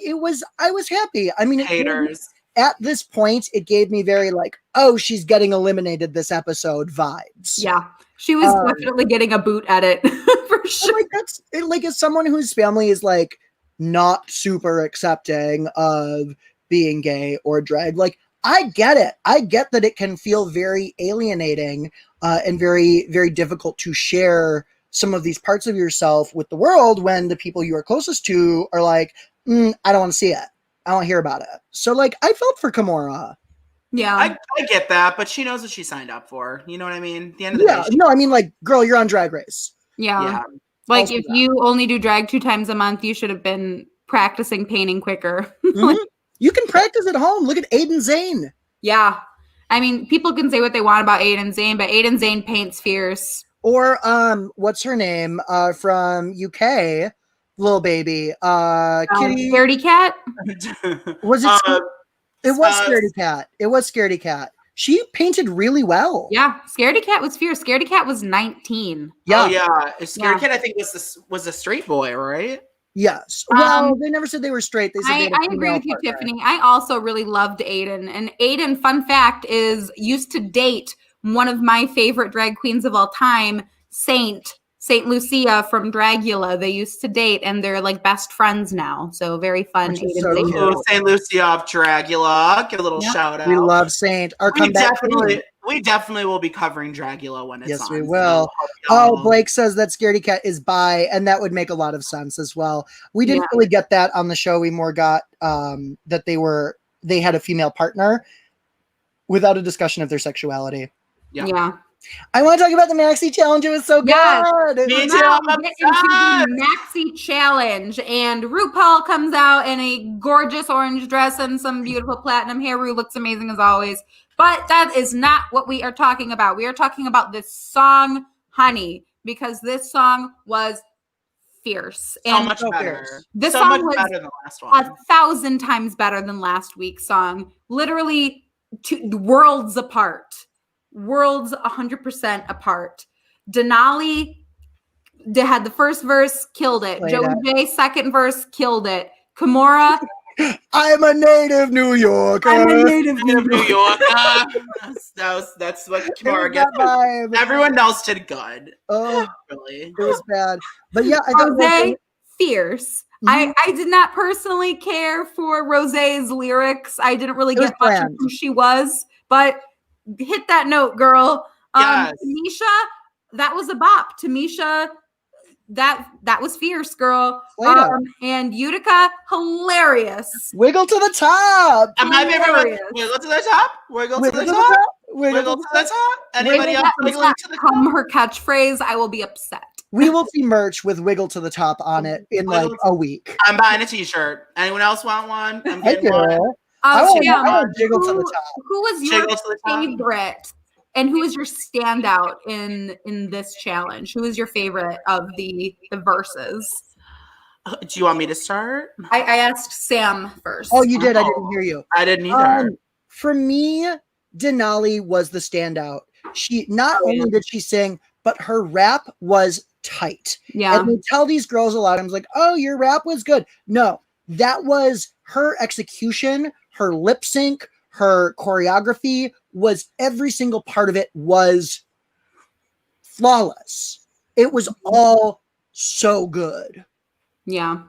I was happy. I mean, Haters. At this point, it gave me very like, oh, she's getting eliminated this episode vibes. Yeah. She was definitely getting a boot at it for sure. Like that's like as someone whose family is like not super accepting of being gay or drag, like I get it. I get that it can feel very alienating and very, very difficult to share some of these parts of yourself with the world when the people you are closest to are like, I don't want to see it. I don't want to hear about it. So like I felt for Kimora. Yeah. I get that, but she knows what she signed up for. You know what I mean? At the end of the day. No, I mean like, girl, you're on Drag Race. Yeah. Like if you only do drag 2 times a month, you should have been practicing painting quicker. Mm-hmm. You can practice at home. Look at Aiden Zane. Yeah. I mean, people can say what they want about Aiden Zane, but Aiden Zane paints fierce. Or what's her name from UK, little baby, Kitty. Scaredy Cat. Was it? It was Scaredy Cat. It was Scaredy Cat. She painted really well. Yeah, Scaredy Cat was fierce. Scaredy Cat was 19. Yeah, oh yeah. Scaredy Cat, I think was a straight boy, right? Yes. Well, they never said they were straight. They said I agree with you, Tiffany. I also really loved Aiden. And Aiden, fun fact, is used to date one of my favorite drag queens of all time, Saint Lucia from Dragula. They used to date, and they're like best friends now. So very fun. Aiden so Saint. cool. St. Lucia of Dragula. Give a little shout out. We love Saint. Our comeback. We definitely will be covering Dragula when it's on. Yes, we will. Oh, Blake says that Scaredy Cat is bi, and that would make a lot of sense as well. We didn't really get that on the show. We more got that they had a female partner without a discussion of their sexuality. Yeah. I want to talk about the Maxi Challenge. It was so good. Me too. Now we get into the Maxi Challenge, and RuPaul comes out in a gorgeous orange dress and some beautiful platinum hair. Ru looks amazing as always. But that is not what we are talking about. We are talking about this song, Honey, because this song was fierce. So much better. This so song much was better than the last one. 1,000 times better than last week's song. Literally worlds apart. Worlds 100% apart. Denali had the first verse, killed it. Joey J, second verse, killed it. Kimora, I'm a native New Yorker. I'm a native New Yorker. That's what Kimora gets. Everyone else did good. Oh, really? It was bad. But yeah, I thought Rosé, fierce. Mm-hmm. I did not personally care for Rosé's lyrics. I didn't really get much of who she was, but hit that note, girl. Yes. Tamisha, that was a bop. Tamisha, that was fierce, girl. And Utica, hilarious. Wiggle to the top. And my favorite was wiggle to the top. Wiggle to the top. Wiggle to the top. Anybody else wiggling to the top? Her catchphase, I will be upset. We will see merch with wiggle to the top on it in like a week. I'm buying a t-shirt. Anyone else want one? I'm getting one. I want jiggle to the top. Who was your favorite? And who is your standout in this challenge? Who is your favorite of the verses? Do you want me to start? I asked Sam first. Oh, you did. I didn't hear you. I didn't either. For me, Denali was the standout. She not only did she sing, but her rap was tight. Yeah. And they tell these girls a lot of times like, oh, your rap was good. No, that was her execution, her lip sync, her choreography was every single part of it was flawless. It was all so good. Yeah,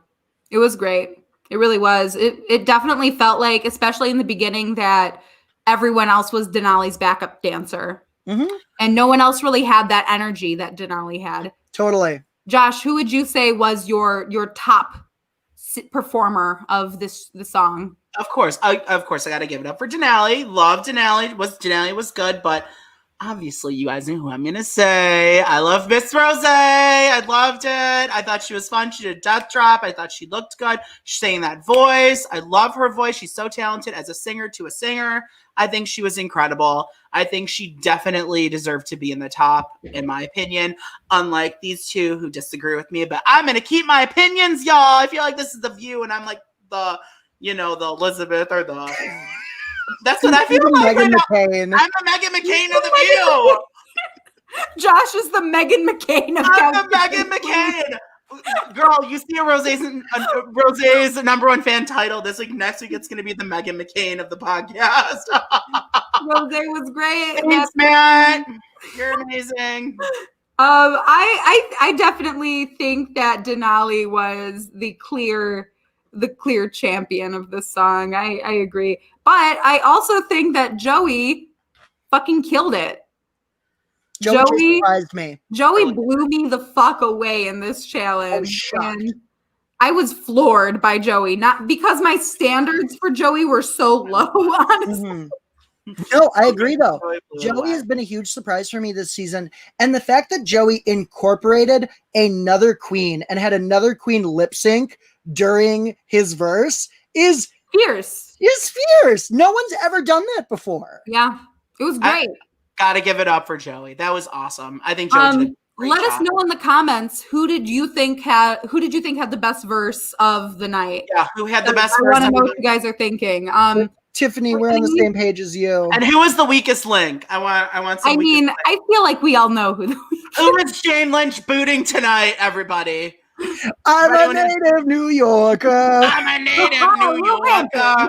it was great. It really was. It definitely felt like, especially in the beginning, that everyone else was Denali's backup dancer. Mm-hmm. And no one else really had that energy that Denali had. Totally. Josh, who would you say was your top performer of the song? Of course, I got to give it up for Denali. Love Denali. Denali was good, but obviously you guys know who I'm going to say. I love Miss Rosé. I loved it. I thought she was fun. She did a death drop. I thought she looked good. She sang that voice. I love her voice. She's so talented as a singer to a singer. I think she was incredible. I think she definitely deserved to be in the top, in my opinion, unlike these two who disagree with me. But I'm going to keep my opinions, y'all. I feel like this is The View, and I'm like the Elizabeth or the... That's what I feel like. Meghan McCain. I'm the Meghan McCain of The View. Josh is the Meghan McCain of I'm the Meghan McCain. Girl, you see a Rosé's number one fan title this week. Next week, it's going to be the Megan McCain of the podcast. Rosé was great. Thanks, Matt. You're amazing. I definitely think that Denali was the clear champion of this song. I agree. But I also think that Joey fucking killed it. Joey surprised me. Joey blew me the fuck away in this challenge. And I was floored by Joey, not because my standards for Joey were so low, honestly. Mm-hmm. No, I agree though. Joey has been a huge surprise for me this season. And the fact that Joey incorporated another queen and had another queen lip sync during his verse is fierce. No one's ever done that before. Yeah, it was great. Gotta give it up for Joey. That was awesome. I think Joey did a great let job. us know in the comments who did you think had the best verse of the night? Yeah, who had the best verse? I want to know what you guys are thinking. Tiffany, we're on the same page as you. And who was the weakest link? I want some. I feel like we all know who the weakest. Who is Shane Lynch booting tonight, everybody? I'm a native New Yorker. I'm a native New Yorker.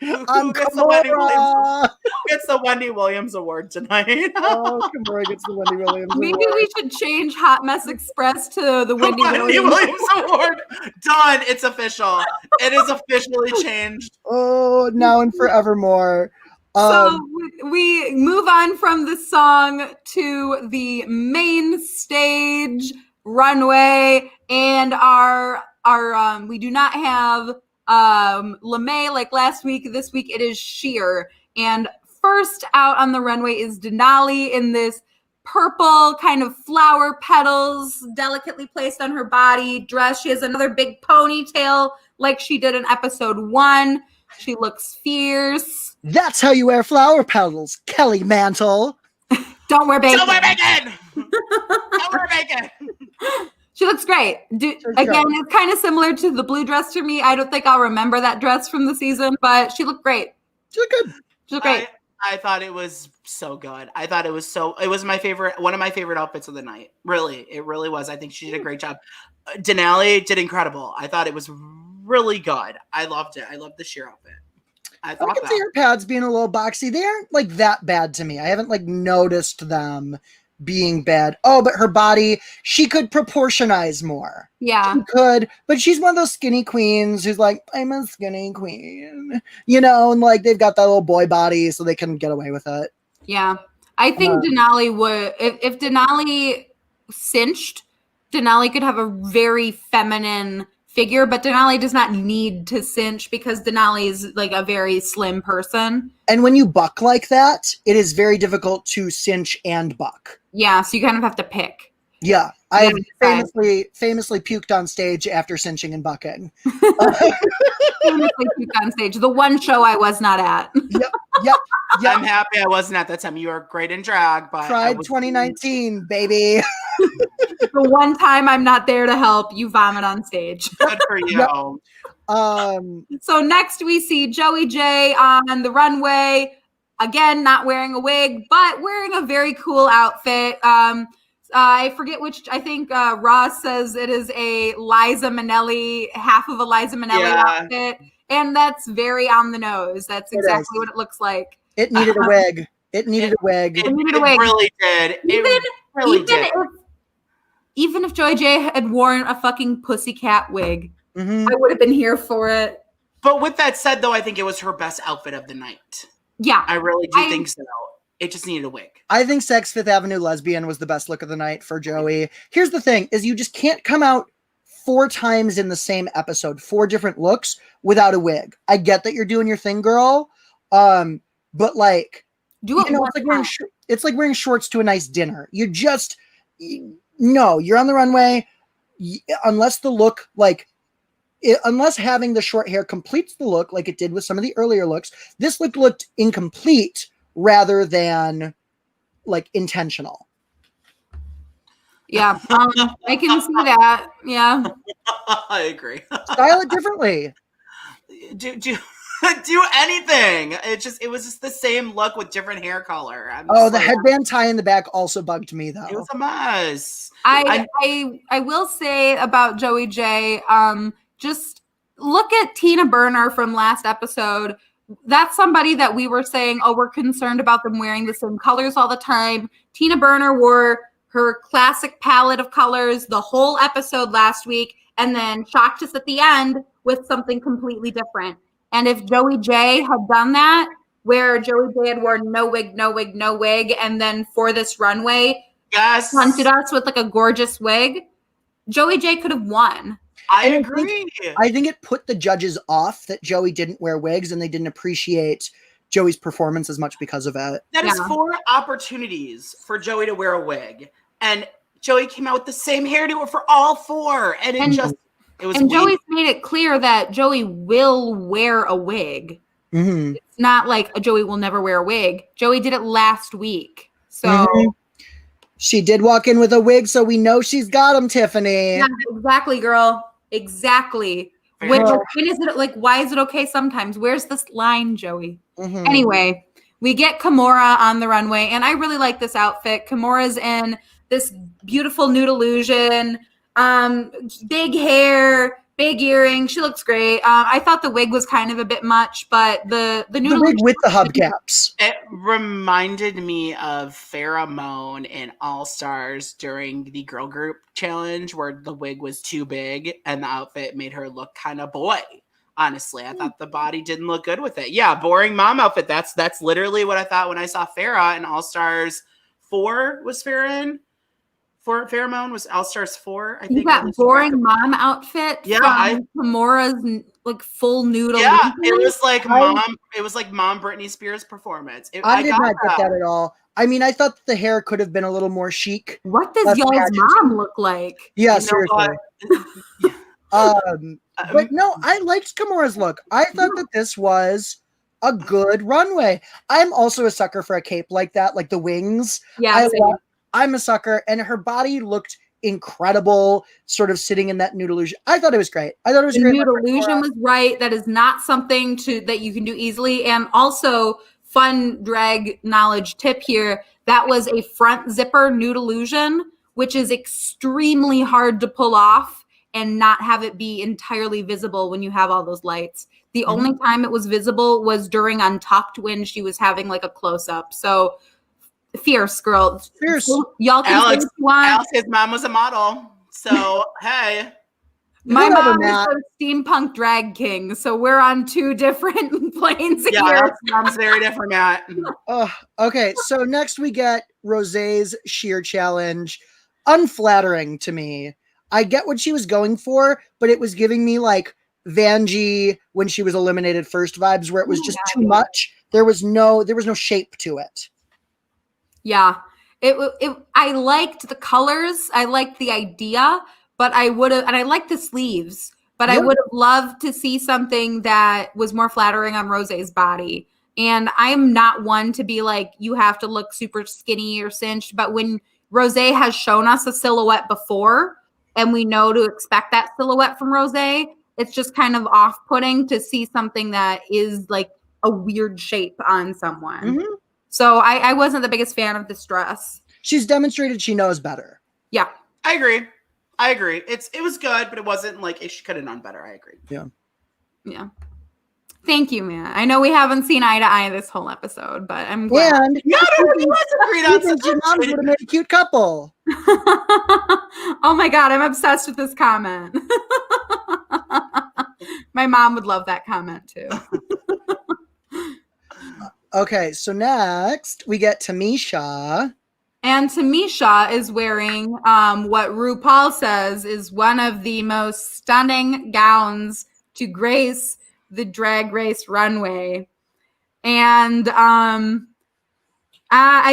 I'm Kimora. It's the Wendy Williams Award tonight. Oh, Kimora gets the Wendy Williams Award. Maybe we should change Hot Mess Express to the Wendy Williams Award. Done. It's official. It is officially changed. Oh, now and forevermore. So we move on from the song to the main stage runway, and our we do not have LeMay like last week. This week it is Sheer. And first out on the runway is Denali in this purple kind of flower petals delicately placed on her body dress. She has another big ponytail like she did in episode 1. She looks fierce. That's how you wear flower petals, Kelly Mantle. Don't wear bacon. Don't wear bacon. Don't wear bacon. She looks great. Again, it's kind of similar to the blue dress for me. I don't think I'll remember that dress from the season, but she looked great. She looked good. She looked great. I thought it was so good. I thought it was my favorite, one of my favorite outfits of the night. Really, it really was. I think she did a great job. Denali did incredible. I thought it was really good. I loved it. I loved the sheer outfit. I can see her pads being a little boxy. They aren't like that bad to me. I haven't like noticed them being bad. Oh, but her body, she could proportionize more. Yeah. She could, but she's one of those skinny queens who's like, I'm a skinny queen. You know, and like they've got that little boy body so they can get away with it. Yeah. I think Denali would, if Denali cinched, Denali could have a very feminine figure, but Denali does not need to cinch because Denali is like a very slim person. And when you buck like that, it is very difficult to cinch and buck. Yeah, so you kind of have to pick. Yeah, I have famously puked on stage after cinching and bucking. Famously puked on stage. The one show I was not at. Yep. I'm happy I wasn't at that time. You were great in drag, but Pride 2019, baby. The one time I'm not there to help, you vomit on stage. Good for you. Yep. So next we see Joey J on the runway. Again, not wearing a wig, but wearing a very cool outfit. I forget which, I think Ross says it is a Liza Minnelli, half of a Liza Minnelli outfit. And that's very on the nose. That's exactly what it looks like. It needed a wig. It needed a wig. It really did. Even if Joey J had worn a fucking pussycat wig, I would have been here for it. But with that said, though, I think it was her best outfit of the night. Yeah. I really do think so. It just needed a wig. I think Sex Fifth Avenue Lesbian was the best look of the night for Joey. Here's the thing, is you just can't come out 4 times in the same episode, 4 different looks without a wig. I get that you're doing your thing, girl. But like, it's like wearing shorts to a nice dinner. You just, no, you're on the runway. Unless the look, unless having the short hair completes the look like it did with some of the earlier looks, this look looked incomplete rather than like intentional. Yeah, I can see that. Yeah, I agree. Style it differently. Do do anything. It was just the same look with different hair color. The headband tie in the back also bugged me though. It was a mess. I will say about Joey J, just look at Tina Burner from last episode. That's somebody that we were saying, oh, we're concerned about them wearing the same colors all the time. Tina Burner wore her classic palette of colors the whole episode last week and then shocked us at the end with something completely different. And if Joey J had done that, where Joey J had worn no wig, and then for this runway, hunted us with like a gorgeous wig, Joey J could have won. I agree. I think it put the judges off that Joey didn't wear wigs and they didn't appreciate Joey's performance as much because of it. That is 4 opportunities for Joey to wear a wig. And Joey came out with the same hairdo for all 4. And it was Joey's made it clear that Joey will wear a wig. Mm-hmm. It's not like a Joey will never wear a wig. Joey did it last week. So she did walk in with a wig, so we know she's got them, Tiffany. Yeah, exactly, girl. Exactly. When is it like, why is it okay sometimes? Where's this line, Joey? Mm-hmm. Anyway, we get Kimora on the runway, and I really like this outfit. Kimora's in this beautiful nude illusion, big hair, big earring. She looks great. I thought the wig was kind of a bit much, but the wig with the hubcaps. It reminded me of Pheromone in All Stars during the girl group challenge, where the wig was too big and the outfit made her look kind of boy. Honestly, I thought the body didn't look good with it. Yeah, boring mom outfit. That's literally what I thought when I saw Farrah in All Stars 4. Was Farrah in? Pheromone was All Stars 4, I think. That boring mom outfit. Yeah, Kimora's like full noodle. Yeah, it was like mom. It was like mom Britney Spears performance. I did not get that at all. I mean, I thought the hair could have been a little more chic. What does y'all's mom look like? Yeah, seriously. But no, I liked Kimora's look. I thought that this was a good runway. I'm also a sucker for a cape like that, like the wings. Yeah, I'm a sucker, and her body looked incredible, sort of sitting in that nude illusion. I thought it was great. I thought it was great. Nude illusion was right. That is not something that you can do easily. And also, fun drag knowledge tip here: that was a front zipper nude illusion, which is extremely hard to pull off and not have it be entirely visible when you have all those lights. The only time it was visible was during Untucked when she was having like a close up. So. Fierce girl. Fierce. Y'all can Alex, his mom was a model. So, hey. My mom is a steampunk drag king. So we're on 2 different planes here. Yeah, mom's very different, Matt. Okay, so next we get Rosé's sheer challenge. Unflattering to me. I get what she was going for, but it was giving me like Vanjie when she was eliminated first vibes, where it was just too much. There was no shape to it. Yeah, I liked the colors. I liked the idea, but I liked the sleeves, but I would have loved to see something that was more flattering on Rosé's body. And I'm not one to be like, you have to look super skinny or cinched. But when Rosé has shown us a silhouette before, and we know to expect that silhouette from Rosé, it's just kind of off-putting to see something that is like a weird shape on someone. Mm-hmm. So I wasn't the biggest fan of this dress. She's demonstrated she knows better. Yeah. I agree. It was good, but it wasn't like she could have known better. I agree. Yeah. Thank you, man. I know we haven't seen eye to eye this whole episode, but I'm glad. And not everybody was agreed on your mom would have made a cute couple. Oh my God, I'm obsessed with this comment. My mom would love that comment too. Okay, so next we get Tamisha. And Tamisha is wearing what RuPaul says is one of the most stunning gowns to grace the Drag Race runway. And I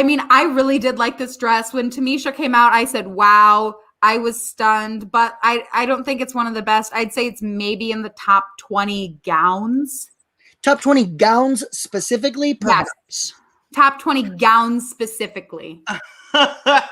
mean, I really did like this dress. When Tamisha came out, I said, wow, I was stunned. But I don't think it's one of the best. I'd say it's maybe in the top 20 gowns. Top 20 gowns specifically, perhaps. Yes. Top 20 gowns specifically. Not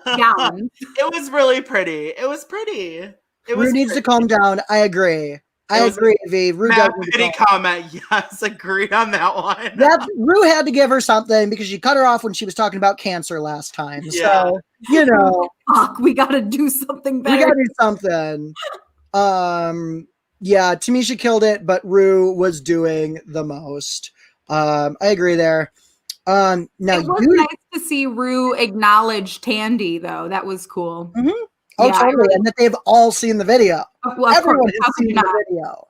gowns. It was really pretty. It was pretty. Ru needs to calm down. I agree. I agree, V. Rue Matt does Pity comment. Yes, agreed on that one. Rue had to give her something because she cut her off when she was talking about cancer last time. Yeah. So, you know. Fuck, we gotta do something better. We gotta do something. Yeah, Tamisha killed it, but Rue was doing the most. I agree there. Now it was nice to see Rue acknowledge Tandy, though. That was cool. Mm-hmm. Oh, yeah, totally. And that they've all seen the video. Well, everyone has seen the video.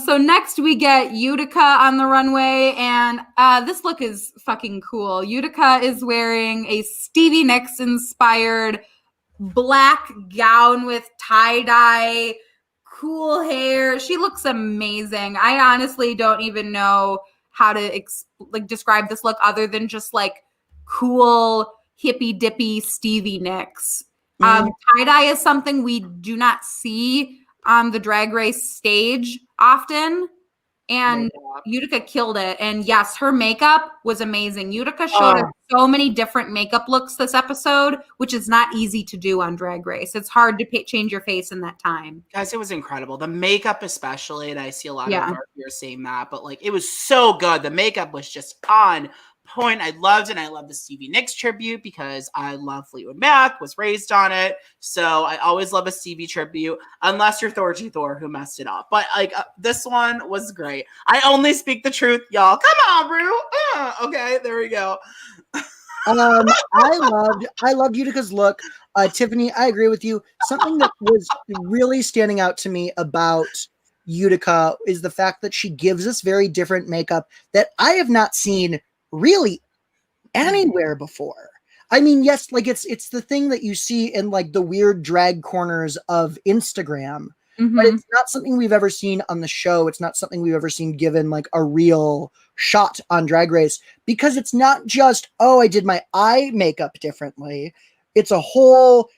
So next we get Utica on the runway, and this look is fucking cool. Utica is wearing a Stevie Nicks inspired black gown with tie-dye, cool hair. She looks amazing. I honestly don't even know how to describe this look other than just like cool hippy dippy Stevie Nicks. Tie-dye is something we do not see on the Drag Race stage often, and Utica killed it. And yes, her makeup was amazing. Utica showed us so many different makeup looks this episode, which is not easy to do on Drag Race. It's hard to change your face in that time. Guys, it was incredible. The makeup especially, and I see a lot of our viewers saying that, but like it was so good. The makeup was just on point. I loved it. And I love the Stevie Nicks tribute because I love Fleetwood Mac, was raised on it. So I always love a Stevie tribute, unless you're Thorgy Thor who messed it up. But like this one was great. I only speak the truth, y'all. Come on, Rue. Okay, there we go. I loved Utica's look. Tiffany, I agree with you. Something that was really standing out to me about Utica is the fact that she gives us very different makeup that I have not seen really anywhere before. I mean, yes, like it's the thing that you see in like the weird drag corners of Instagram, but it's not something we've ever seen on the show. It's not something we've ever seen given like a real shot on Drag Race, because it's not just, oh, I did my eye makeup differently. It's a whole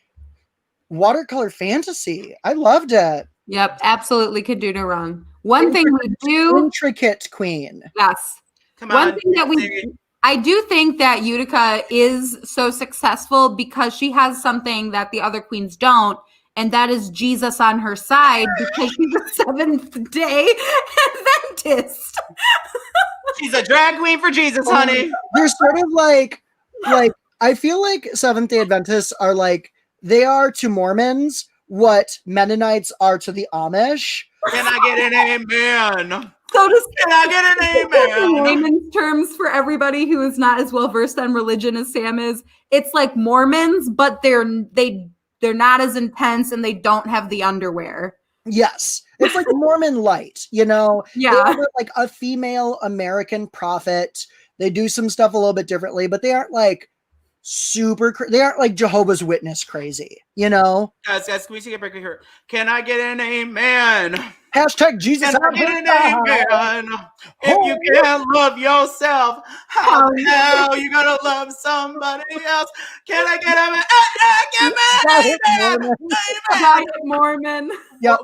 watercolor fantasy. I loved it. Yep, absolutely could do no wrong. One thing we do, intricate queen. Yes. Come on. One thing that I do think that Utica is so successful because she has something that the other queens don't, and that is Jesus on her side, because she's a Seventh-day Adventist. She's a drag queen for Jesus, honey. They're sort of like I feel like Seventh-day Adventists are like, they are to Mormons what Mennonites are to the Amish. Can I get an amen? So can I get an amen? Layman's terms for everybody who is not as well versed on religion as Sam is, it's like Mormons, but they're not as intense and they don't have the underwear. Yes, it's like Mormon light, you know. Yeah, they have like a female American prophet. They do some stuff a little bit differently, but they aren't like they aren't like Jehovah's Witness crazy, you know. Guys, can we take a break here? Can I get an amen? Hashtag Jesus. Can I get an amen? If you can't love yourself, how the hell you gonna love somebody else? Can I get an amen? Mormon. Yeah.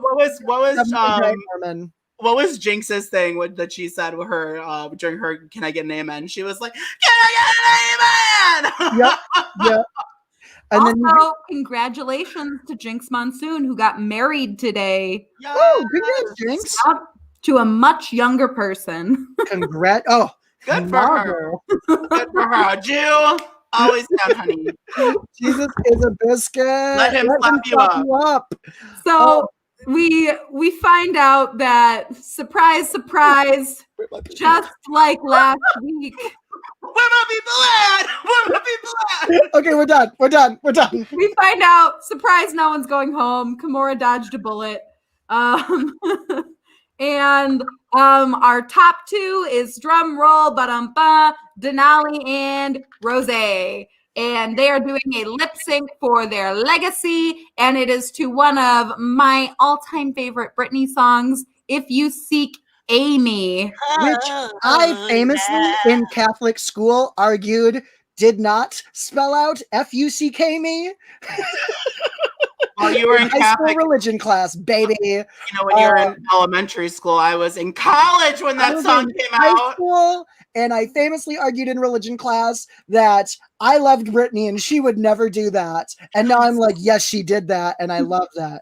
What was Jinx's thing that she said with her during her "Can I get an amen"? She was like, "Can I get an amen?" Yeah. And also, congratulations to Jinx Monsoon, who got married today. Yes. Oh, congrats, Jinx. To a much younger person. Congrats. Oh, good for her. Good for her. Jew, always down, honey. Jesus is a biscuit. Let him slap you up. So we find out that, surprise, surprise, just like last week. Where my people at? Where my people at? Okay, we're done. We find out, surprise, no one's going home. Kimura dodged a bullet. And our top two is, drum roll, Denali and Rose. And they are doing a lip sync for their legacy. And it is to one of my all-time favorite Britney songs, If You Seek Amy. Which I famously in Catholic school argued did not spell out F-U-C-K me. Well, you were in high Catholic school religion class, baby. You know, when you were in elementary school, I was in college when that song came out. School, and I famously argued in religion class that I loved Britney and she would never do that. And now I'm like, yes, she did that, and I love that.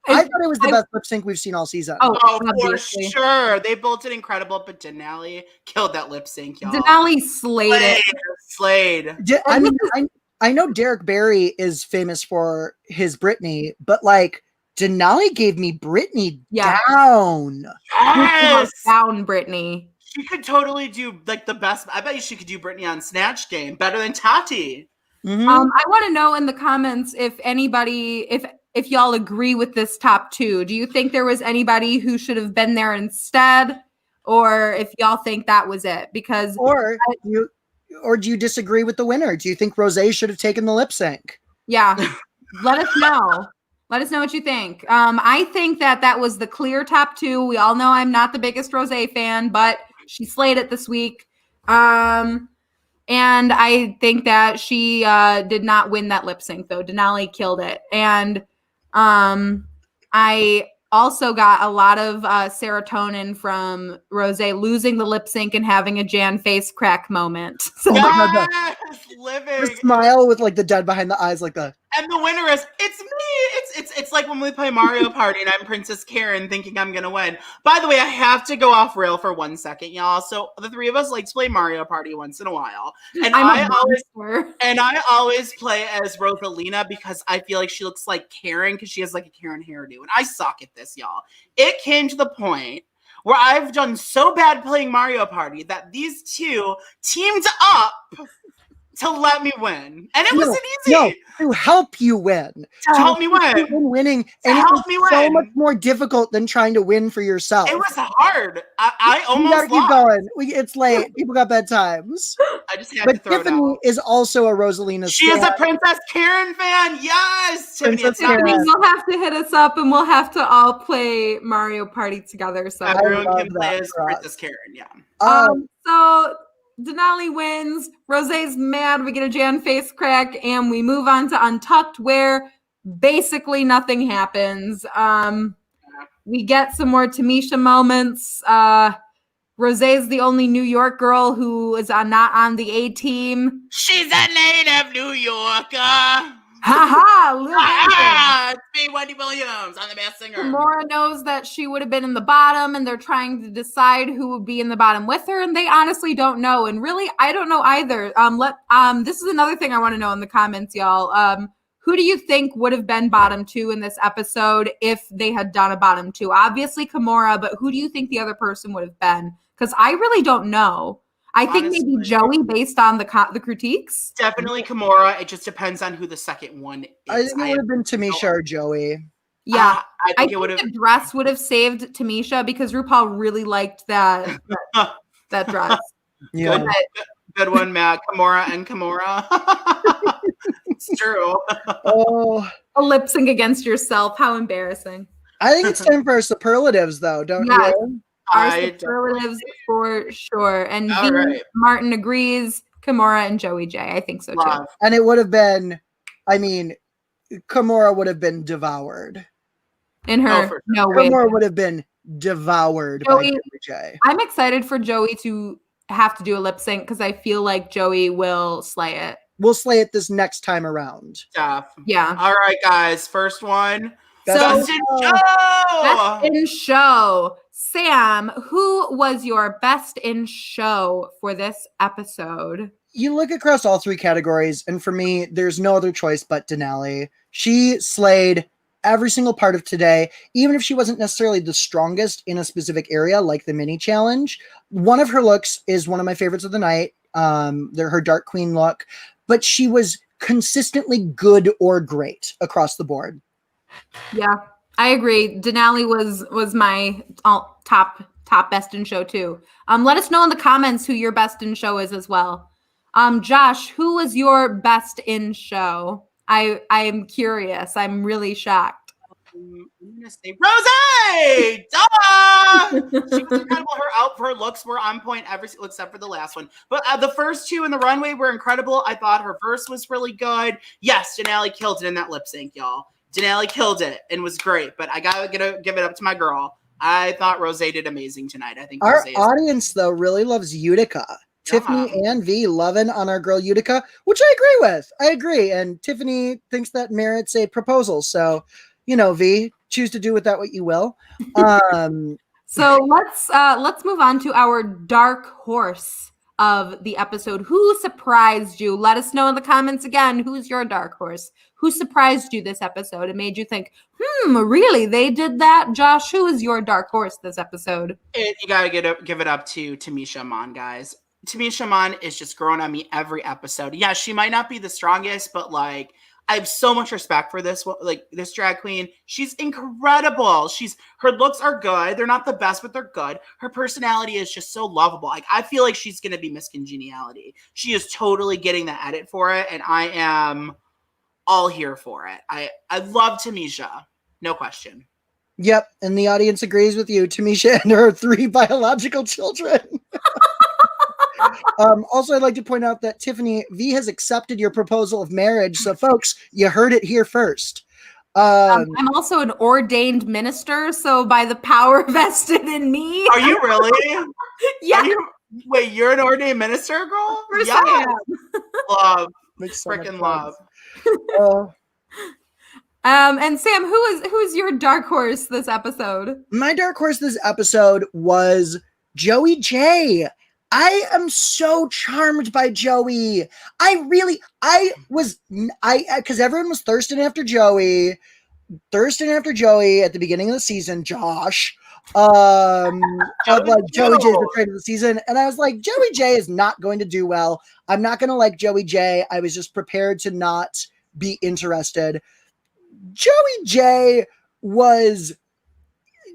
I thought it was the best lip sync we've seen all season. Oh, Oh, for obviously. sure. They both did incredible, but Denali killed that lip sync, y'all. Denali slayed it. Slayed. I mean, I know Derek Barry is famous for his Britney, but like Denali gave me Britney down. Yes. Down, Brittany. She could totally do like the best. I bet you she could do Britney on Snatch Game better than Tati. Mm-hmm. I want to know in the comments if anybody, if y'all agree with this top 2. Do you think there was anybody who should have been there instead, or if y'all think that was it? Because or do you disagree with the winner? Do you think Rosé should have taken the lip sync? Yeah, let us know. Let us know what you think. I think that was the clear top 2. We all know I'm not the biggest Rosé fan, but she slayed it this week. And I think that she did not win that lip sync, though. Denali killed it. And I also got a lot of serotonin from Rosé losing the lip sync and having a Jan face crack moment. So, the smile with like the dead behind the eyes, like the. And the winner is, it's me. It's like when we play Mario Party and I'm Princess Karen thinking I'm gonna win. By the way, I have to go off rail for 1 second, y'all. So the 3 of us like to play Mario Party once in a while, and I always play as Rosalina because I feel like she looks like Karen because she has like a Karen hairdo, and I suck at this, y'all. It came to the point where I've done so bad playing Mario Party that these 2 teamed up to let me win. And it wasn't easy. No, to help you win. To help me win. Winning. To And help it me was so win. much more difficult than trying to win for yourself. It was hard. I You almost gotta keep lost. going. It's late. People got bedtimes. I just had to But throw it Tiffany out. is also a Rosalina She is stan. a Princess Karen fan. Yes. Tiffany, Princess it's not Karen. You'll have to hit us up and we'll have to all play Mario Party together. So, everyone love can play that as for us. Princess Karen. Yeah. so Denali wins. Rosé's mad. We get a Jan face crack, and we move on to Untucked, where basically nothing happens. We get some more Tamisha moments. Rosé's the only New York girl who is not on the A team. She's a native New Yorker. Ha It's me, Wendy Williams. I'm the Masked Singer. Kimora knows that she would have been in the bottom, and they're trying to decide who would be in the bottom with her, and they honestly don't know. And really, I don't know either. This is another thing I want to know in the comments, y'all. Who do you think would have been bottom 2 in this episode if they had done a bottom 2? Obviously Kimora, but who do you think the other person would have been? Because I really don't know. I think maybe Joey, based on the critiques. Definitely Kimora. It just depends on who the second one is. I think it would have been Tamisha or Joey. Yeah, I think it would have. The dress would have saved Tamisha because RuPaul really liked that dress. Yeah. Good one, Matt. Kimora and Kimora. It's true. Oh, A lip sync against yourself. How embarrassing. I think it's time for our superlatives, though, don't Yes. you? Our superlatives for sure. And All right. Martin agrees. Kimora and Joey J. I think so too. Love. And it would have been, I mean, Kimora would have been devoured. In her, for sure. no way. Kimora would have been devoured by Joey- Joey J. I'm excited for Joey to have to do a lip sync because I feel like Joey will slay it. We'll slay it this next time around. Stuff. Yeah. All right, guys. First one. Best Best in in show. Best in show. Sam, who was your best in show for this episode? You look across all 3 categories, and for me, there's no other choice but Denali. She slayed every single part of today, even if she wasn't necessarily the strongest in a specific area, like the mini challenge. One of her looks is one of my favorites of the night, her Dark Queen look, but she was consistently good or great across the board. Yeah, I agree. Denali was my top best in show too. Let us know in the comments who your best in show is as well. Josh, who was your best in show? I'm curious. I'm really shocked. I'm gonna say Rosé. Duh! She was incredible. Her looks were on point except for the last one. But the first 2 in the runway were incredible. I thought her verse was really good. Yes, Denali killed it in that lip sync, y'all. Denali killed it and was great. But I gotta give it up to my girl. I thought Rosé did amazing tonight. I think Our Rosé audience, though, really loves Utica. Yeah. Tiffany and V loving on our girl Utica, which I agree with. I agree. And Tiffany thinks that merits a proposal. So, V, choose to do with that what you will. So let's move on to our dark horse of the episode. Who surprised you? Let us know in the comments again. Who's your dark horse? Who surprised you this episode and made you think, really? They did that? Josh, who is your dark horse this episode? You gotta give it up to Tamisha Mon, guys. Tamisha Mon is just growing on me every episode. Yeah, she might not be the strongest, but like I have so much respect for this drag queen. She's incredible. Her looks are good. They're not the best, but they're good. Her personality is just so lovable. Like I feel like she's gonna be Miss Congeniality. She is totally getting the edit for it, and I am all here for it. I love Tamisha, no question. Yep, and the audience agrees with you. Tamisha and her 3 biological children. Also, I'd like to point out that Tiffany V has accepted your proposal of marriage. So, folks, you heard it here first. I'm also an ordained minister, so by the power vested in me. Are you really? Yeah. Wait, you're an ordained minister, girl? Yeah. Love. Makes so Freaking much love. And Sam, who's your dark horse this episode? My dark horse this episode was Joey J. I am so charmed by Joey. Because everyone was thirsting after Joey at the beginning of the season, Josh. Of like Joey J's the trade of the season. And I was like, Joey J is not going to do well. I'm not going to like Joey J. I was just prepared to not be interested. Joey J was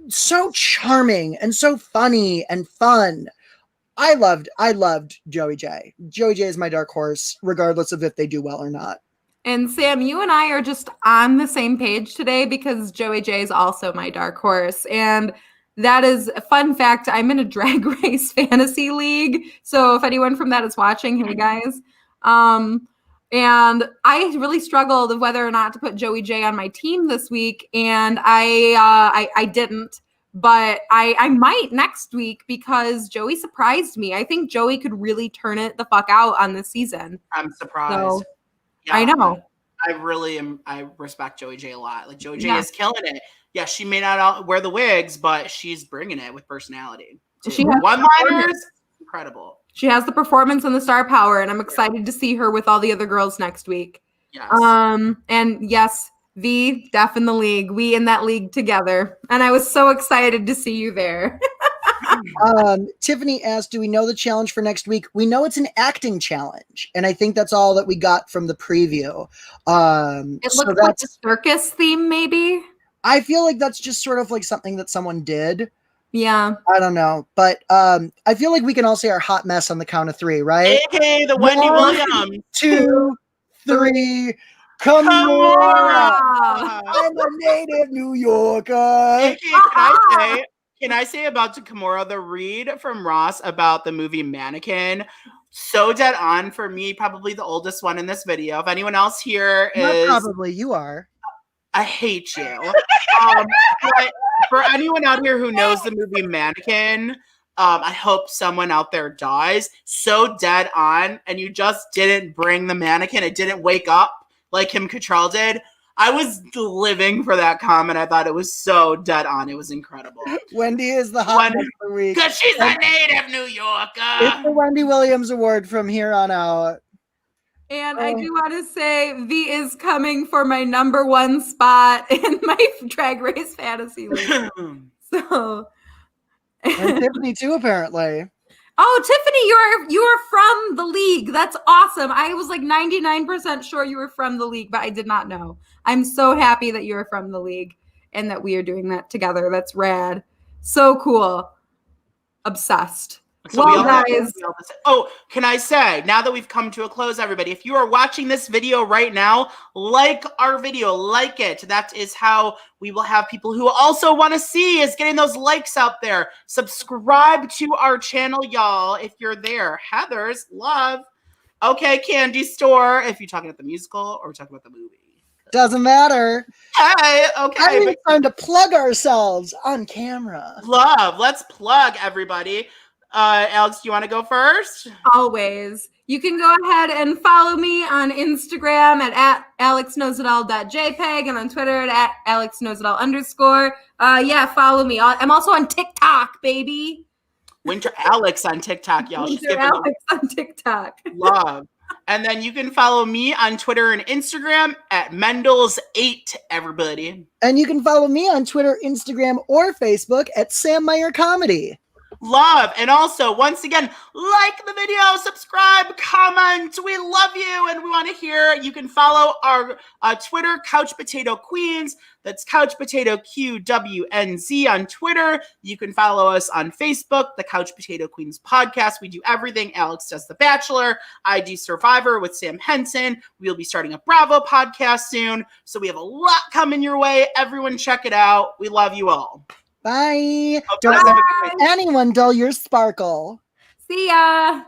so charming and so funny and fun. I loved Joey J. Joey J is my dark horse, regardless of if they do well or not. And Sam, you and I are just on the same page today because Joey J is also my dark horse. And that is a fun fact. I'm in a drag race fantasy league. So if anyone from that is watching, hey guys. And I really struggled whether or not to put Joey J on my team this week. And I didn't. But I might next week because Joey surprised me. I think Joey could really turn it the fuck out on this season. I'm surprised. So, yeah, I know. I really am. I respect Joey J a lot. Like Joey J is killing it. Yeah, she may not wear the wigs, but she's bringing it with personality. She has one-liners, incredible. She has the performance and the star power, and I'm excited to see her with all the other girls next week. Yes. And yes, V, Def in the league. We in that league together. And I was so excited to see you there. Tiffany asked, do we know the challenge for next week? We know it's an acting challenge. And I think that's all that we got from the preview. It looks like a circus theme, maybe. I feel like that's just sort of like something that someone did. Yeah. I don't know. But I feel like we can all say our hot mess on the count of 3, right? Hey, the Wendy Williams. 2, 3. Kimora! I'm a native New Yorker. Hey, can I say about Kimora, the read from Ross about the movie Mannequin? So dead on for me, probably the oldest one in this video. If anyone else here is... Not probably, you are. I hate you. But for anyone out here who knows the movie Mannequin, I hope someone out there dies. So dead on, and you just didn't bring the mannequin. It didn't wake up like Kim Cattrall did. I was living for that comment. I thought it was so dead on. It was incredible. Wendy is the hot mess of the week. Because she's a native New Yorker. It's the Wendy Williams Award from here on out. And I do want to say V is coming for my number 1 spot in my Drag Race Fantasy League. So, and Tiffany too, apparently. Oh, Tiffany, you are from the league. That's awesome. I was like 99% sure you were from the league, but I did not know. I'm so happy that you're from the league and that we are doing that together. That's rad. So cool. Obsessed. So well, guys. Can I say, now that we've come to a close, everybody, if you are watching this video right now, like our video, like it. That is how we will have people who also want to see us getting those likes out there. Subscribe to our channel, y'all, if you're there. Heather's love. Okay, Candy Store, if you're talking about the musical or we're talking about the movie. Doesn't matter. Hey, okay. I mean, time to plug ourselves on camera. Love. Let's plug, everybody. Alex, do you want to go first? Always. You can go ahead and follow me on Instagram at alexknowsitall.jpg and on Twitter at alexknowsitall_. Yeah, follow me. I'm also on TikTok, baby. Winter Alex on TikTok, y'all. She's Winter giving Alex on TikTok. love. And then you can follow me on Twitter and Instagram at Mendels8, everybody. And you can follow me on Twitter, Instagram, or Facebook at sammeiercomedy. Love. And also, once again, like the video, subscribe, comment. We love you and we want to hear. You can follow our Twitter, Couch Potato Queens. That's Couch Potato QWNZ on Twitter. You can follow us on Facebook, the Couch Potato Queens podcast. We do everything. Alex does The Bachelor. I do Survivor with Sam Henson. We'll be starting a Bravo podcast soon. So we have a lot coming your way. Everyone check it out. We love you all. Bye. Hope you Don't guys have a good night. let anyone dull your sparkle. See ya.